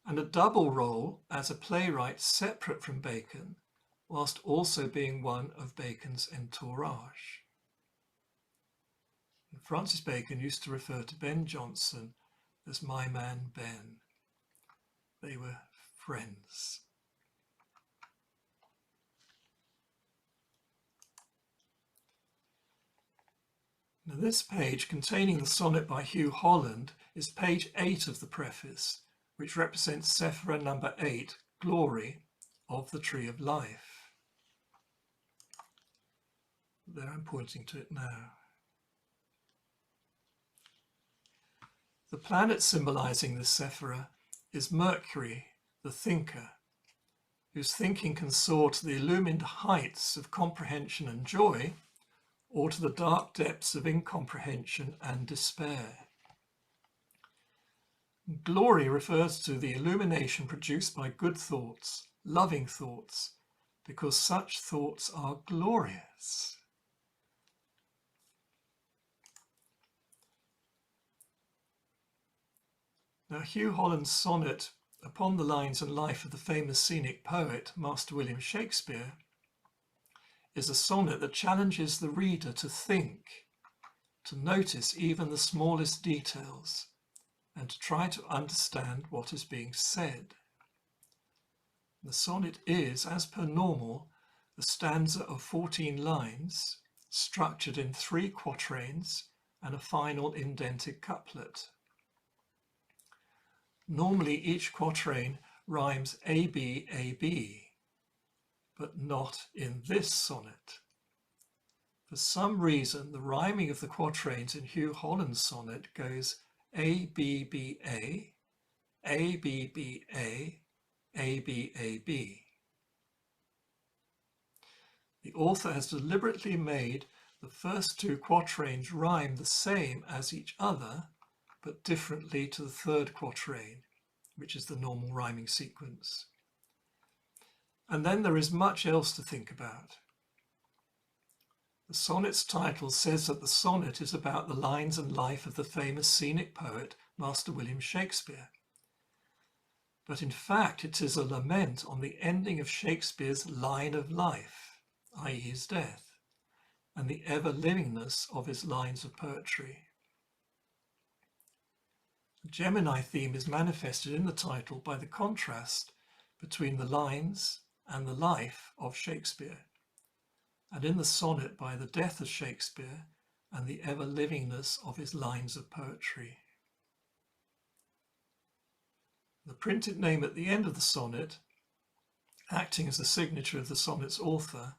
S1: and a double role as a playwright separate from Bacon, whilst also being one of Bacon's entourage. And Francis Bacon used to refer to Ben Jonson as my man Ben. They were friends. Now this page containing the sonnet by Hugh Holland is page 8 of the preface, which represents Sephira number 8, Glory of the Tree of Life. There I'm pointing to it now. The planet symbolizing this Sephira is Mercury, the thinker, whose thinking can soar to the illumined heights of comprehension and joy, or to the dark depths of incomprehension and despair. Glory refers to the illumination produced by good thoughts, loving thoughts, because such thoughts are glorious. Now, Hugh Holland's sonnet upon the lines and life of the famous scenic poet, Master William Shakespeare, is a sonnet that challenges the reader to think, to notice even the smallest details, and to try to understand what is being said. The sonnet is, as per normal, a stanza of 14 lines, structured in 3 quatrains and a final indented couplet. Normally each quatrain rhymes AB, AB, but not in this sonnet. For some reason, the rhyming of the quatrains in Hugh Holland's sonnet goes A, B, B, A, A, B, B, A, A, B, A, B. The author has deliberately made the first 2 quatrains rhyme the same as each other, but differently to the 3rd quatrain, which is the normal rhyming sequence. And then there is much else to think about. The sonnet's title says that the sonnet is about the lines and life of the famous scenic poet, Master William Shakespeare. But in fact, it is a lament on the ending of Shakespeare's line of life, i.e. his death, and the ever-livingness of his lines of poetry. The Gemini theme is manifested in the title by the contrast between the lines and the life of Shakespeare, and in the sonnet by the death of Shakespeare and the ever-livingness of his lines of poetry. The printed name at the end of the sonnet, acting as the signature of the sonnet's author,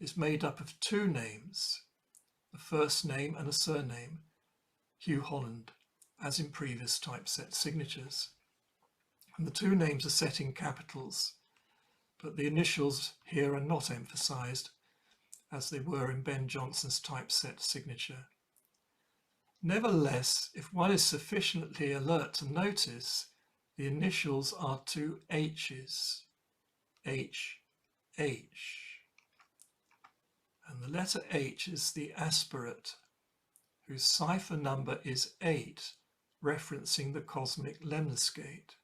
S1: is made up of 2 names, a first name and a surname, Hugh Holland, as in previous typeset signatures. And the 2 names are set in capitals, but the initials here are not emphasized, as they were in Ben Jonson's typeset signature. Nevertheless, if one is sufficiently alert to notice, the initials are 2 H's, H, H. And the letter H is the aspirate, whose cipher number is 8, referencing the cosmic lemniscate.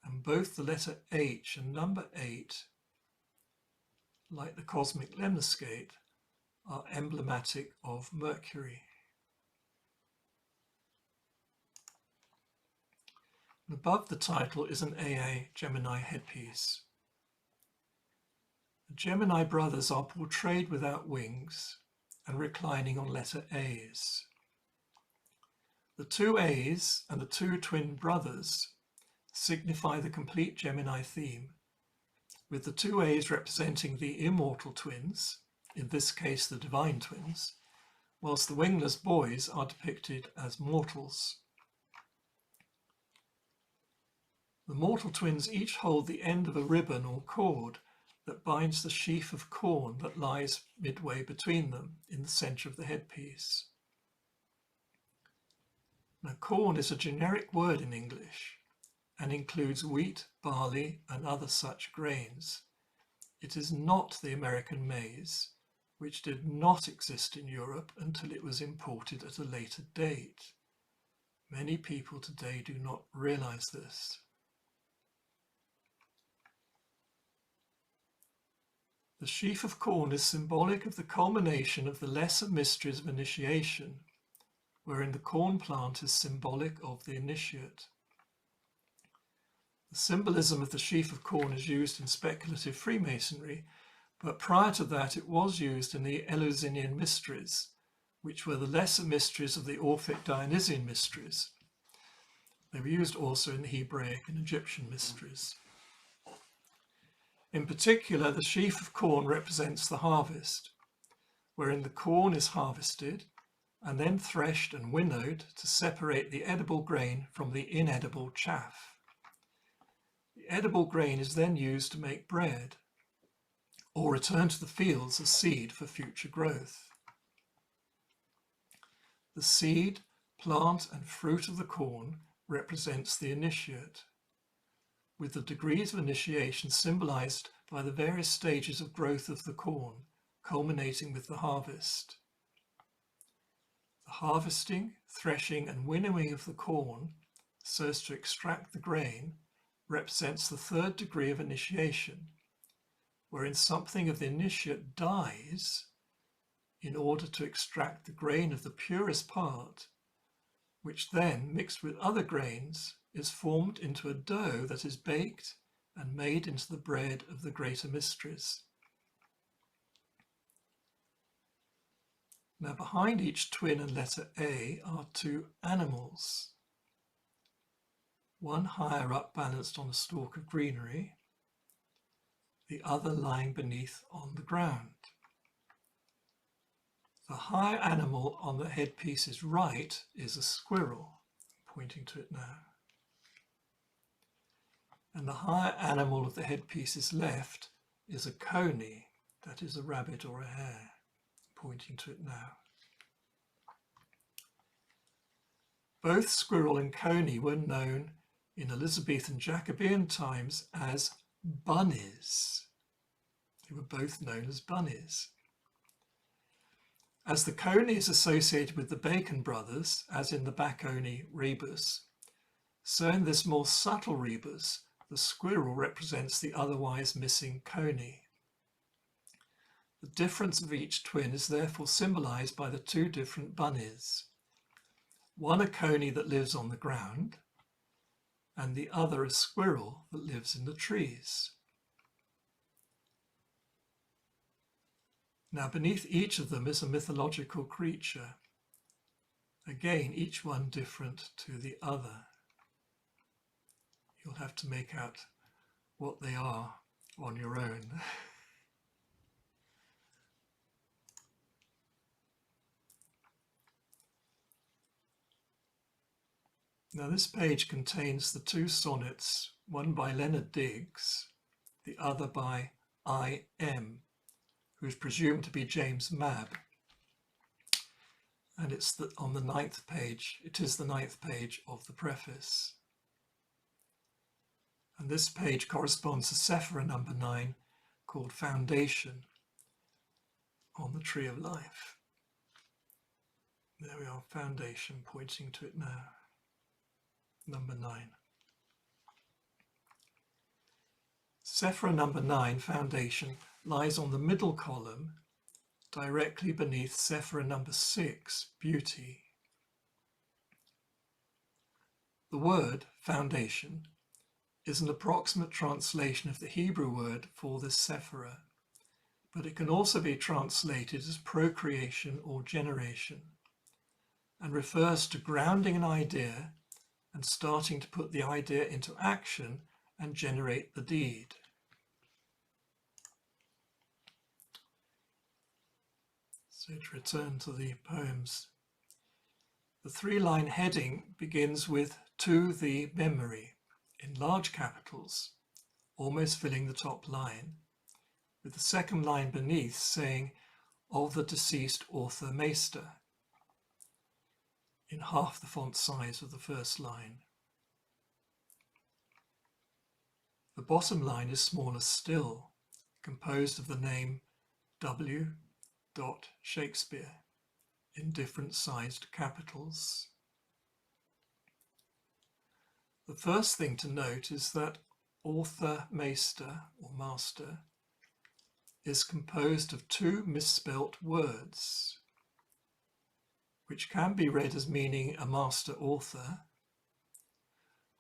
S1: And both the letter H and number 8, like the cosmic lemniscate, are emblematic of Mercury. And above the title is an AA Gemini headpiece. The Gemini brothers are portrayed without wings and reclining on letter A's. The 2 A's and the 2 twin brothers signify the complete Gemini theme, with the 2 A's representing the immortal twins, in this case the divine twins, whilst the wingless boys are depicted as mortals. The mortal twins each hold the end of a ribbon or cord that binds the sheaf of corn that lies midway between them in the centre of the headpiece. Now, corn is a generic word in English and includes wheat, barley, and other such grains. It is not the American maize, which did not exist in Europe until it was imported at a later date. Many people today do not realize this. The sheaf of corn is symbolic of the culmination of the lesser mysteries of initiation, wherein the corn plant is symbolic of the initiate. The symbolism of the sheaf of corn is used in speculative Freemasonry, but prior to that it was used in the Eleusinian mysteries, which were the lesser mysteries of the Orphic Dionysian mysteries. They were used also in the Hebraic and Egyptian mysteries. In particular, the sheaf of corn represents the harvest, wherein the corn is harvested and then threshed and winnowed to separate the edible grain from the inedible chaff. The edible grain is then used to make bread, or return to the fields as seed for future growth. The seed, plant and fruit of the corn represents the initiate, with the degrees of initiation symbolized by the various stages of growth of the corn, culminating with the harvest. The harvesting, threshing and winnowing of the corn so as to extract the grain represents the third degree of initiation, wherein something of the initiate dies in order to extract the grain of the purest part, which then, mixed with other grains, is formed into a dough that is baked and made into the bread of the greater mysteries. Now, behind each twin and letter A are two animals, one higher up balanced on a stalk of greenery, the other lying beneath on the ground. The higher animal on the headpiece's right is a squirrel, pointing to it now. And the higher animal of the headpiece's left is a coney, that is a rabbit or a hare, pointing to it now. Both squirrel and coney were known in Elizabethan Jacobean times as bunnies. They were both known as bunnies. As the coney is associated with the Bacon brothers, as in the Baconi rebus, so in this more subtle rebus, the squirrel represents the otherwise missing coney. The difference of each twin is therefore symbolized by the two different bunnies. One a coney that lives on the ground, and the other a squirrel that lives in the trees. Now, beneath each of them is a mythological creature, again, each one different to the other. You'll have to make out what they are on your own. Now, this page contains the two sonnets, one by Leonard Digges, the other by I.M., who is presumed to be James Mabb. And it's on the 9th page. It is the 9th page of the preface. And this page corresponds to Sephira number 9, called Foundation, on the Tree of Life. There we are, Foundation, pointing to it now. Number 9. Sephira number 9, Foundation, lies on the middle column, directly beneath Sephira number 6, Beauty. The word, foundation, is an approximate translation of the Hebrew word for this Sephira, but it can also be translated as procreation or generation, and refers to grounding an idea and starting to put the idea into action and generate the deed. So to return to the poems, the three-line heading begins with "to the memory" in large capitals, almost filling the top line, with the second line beneath saying "of the deceased author Meester" in half the font size of the first line. The bottom line is smaller still, composed of the name W. Shakespeare in different sized capitals. The first thing to note is that author Meester or master is composed of two misspelt words, which can be read as meaning a master author,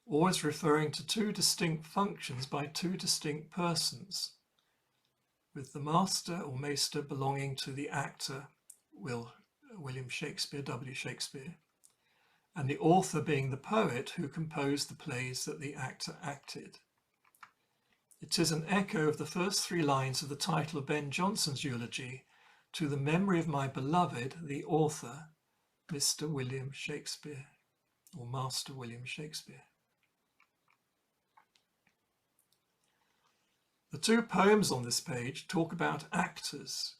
S1: or as referring to two distinct functions by two distinct persons, with the master or meester belonging to the actor we'll William Shakespeare, W. Shakespeare, and the author being the poet who composed the plays that the actor acted. It is an echo of the first three lines of the title of Ben Jonson's eulogy, "To the memory of my beloved, the author, Mr. William Shakespeare," or Master William Shakespeare. The two poems on this page talk about actors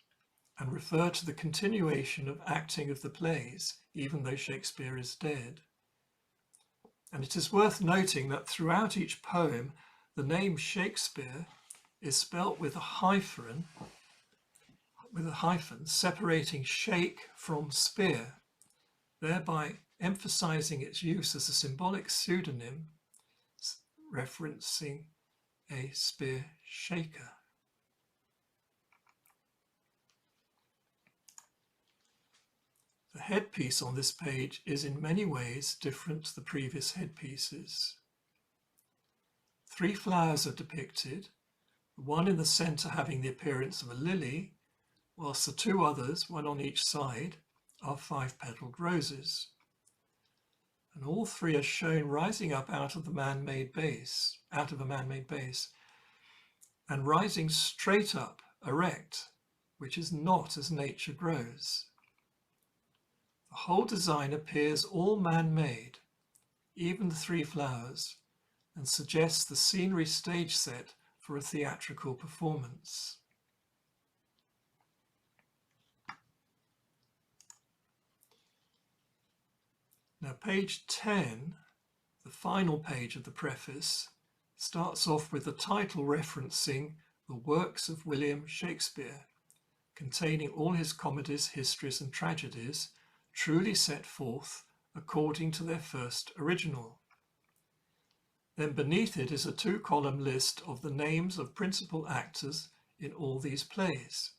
S1: and refer to the continuation of acting of the plays, even though Shakespeare is dead. And it is worth noting that throughout each poem, the name Shakespeare is spelt with a hyphen separating shake from spear, thereby emphasizing its use as a symbolic pseudonym referencing a spear shaker. The headpiece on this page is in many ways different to the previous headpieces. Three flowers are depicted, the one in the centre having the appearance of a lily, whilst the two others, one on each side, are five-petalled roses. And all three are shown rising up out of a man-made base, and rising straight up, erect, which is not as nature grows. The whole design appears all man-made, even the three flowers, and suggests the scenery stage set for a theatrical performance. Now, page 10, the final page of the preface, starts off with the title referencing the works of William Shakespeare, containing all his comedies, histories, and tragedies, truly set forth according to their first original. Then beneath it is a two-column list of the names of principal actors in all these plays.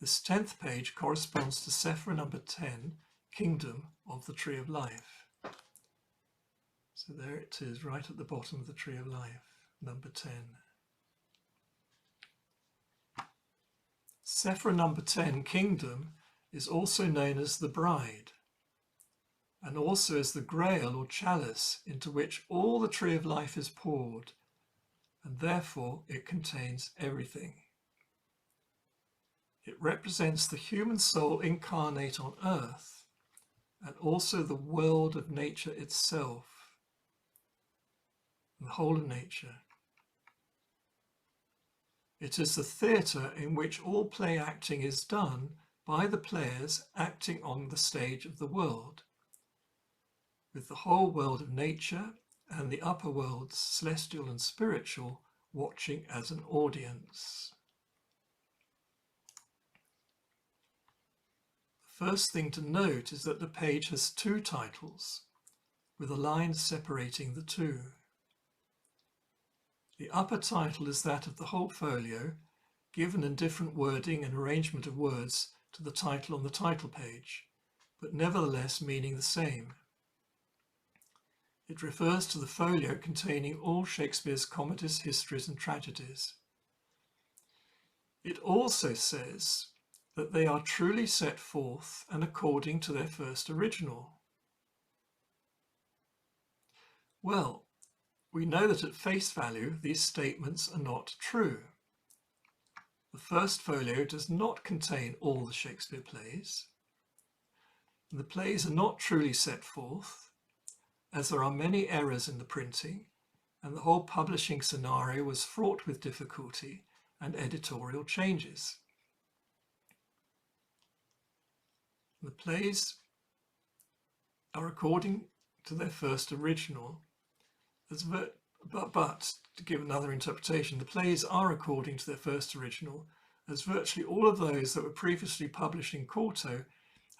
S1: This 10th page corresponds to Sephira number 10, Kingdom of the Tree of Life. So there it is, right at the bottom of the Tree of Life, number 10. Sephira number 10, Kingdom, is also known as the bride, and also as the grail or chalice into which all the Tree of Life is poured, and therefore it contains everything. It represents the human soul incarnate on earth, and also the world of nature itself, the whole of nature. It is the theatre in which all play acting is done by the players acting on the stage of the world, with the whole world of nature and the upper worlds, celestial and spiritual, watching as an audience. The first thing to note is that the page has two titles, with a line separating the two. The upper title is that of the whole folio, given in different wording and arrangement of words to the title on the title page, but nevertheless meaning the same. It refers to the folio containing all Shakespeare's comedies, histories, and tragedies. It also says that they are truly set forth and according to their first original. Well, we know that at face value these statements are not true. The first folio does not contain all the Shakespeare plays. The plays are not truly set forth, as there are many errors in the printing, and the whole publishing scenario was fraught with difficulty and editorial changes. The plays are according to their first original, but to give another interpretation, the plays are according to their first original, as virtually all of those that were previously published in quarto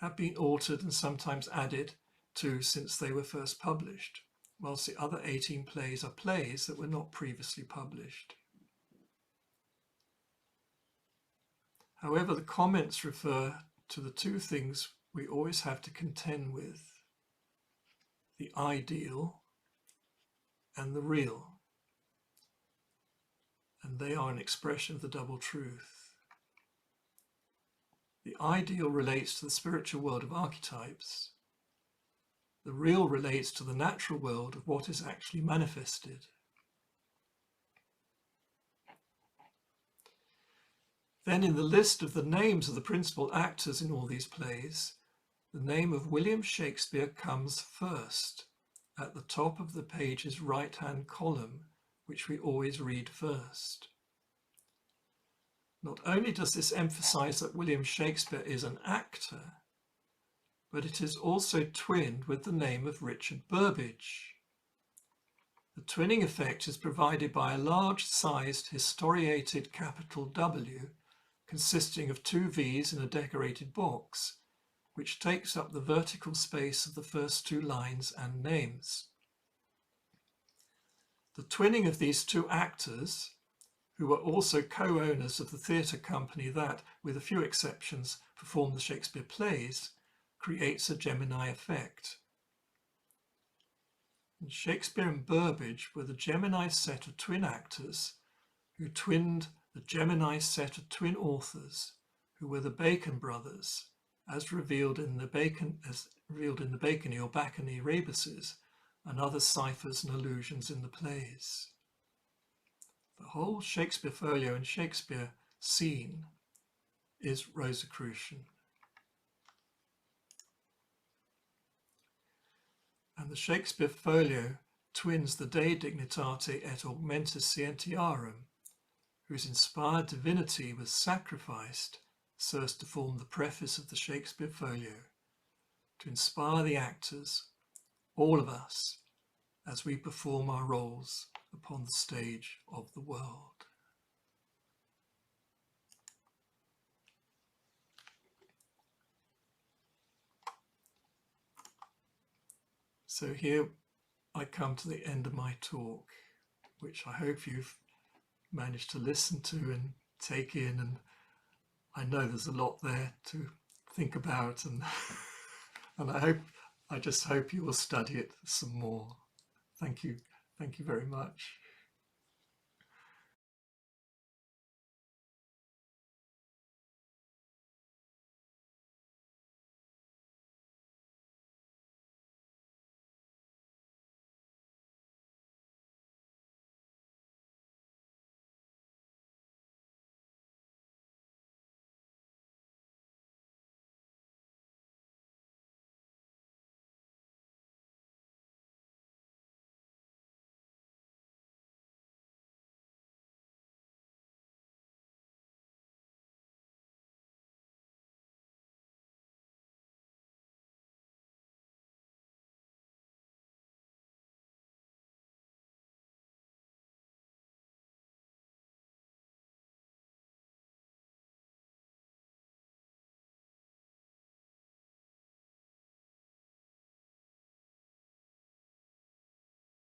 S1: have been altered and sometimes added to since they were first published, whilst the other 18 plays are plays that were not previously published. However, the comments refer to the two things we always have to contend with: the ideal and the real, and they are an expression of the double truth. The ideal relates to the spiritual world of archetypes. The real relates to the natural world of what is actually manifested. Then in the list of the names of the principal actors in all these plays, the name of William Shakespeare comes first, at the top of the page's right-hand column, which we always read first. Not only does this emphasize that William Shakespeare is an actor, but it is also twinned with the name of Richard Burbage. The twinning effect is provided by a large-sized historiated capital W consisting of two V's in a decorated box, which takes up the vertical space of the first two lines and names. The twinning of these two actors, who were also co-owners of the theatre company that, with a few exceptions, performed the Shakespeare plays, creates a Gemini effect. And Shakespeare and Burbage were the Gemini set of twin actors who twinned the Gemini set of twin authors, who were the Bacon brothers, as revealed in the Bacony or Bacony rebuses and other ciphers and allusions in the plays. The whole Shakespeare Folio and Shakespeare scene is Rosicrucian. And the Shakespeare Folio twins the De Dignitate et Augmentis Scientiarum, whose inspired divinity was sacrificed so as to form the preface of the Shakespeare Folio, to inspire the actors, all of us, as we perform our roles upon the stage of the world. So here I come to the end of my talk, which I hope you've managed to listen to and take in, and I know there's a lot there to think about, and I just hope you will study it some more. Thank you very much.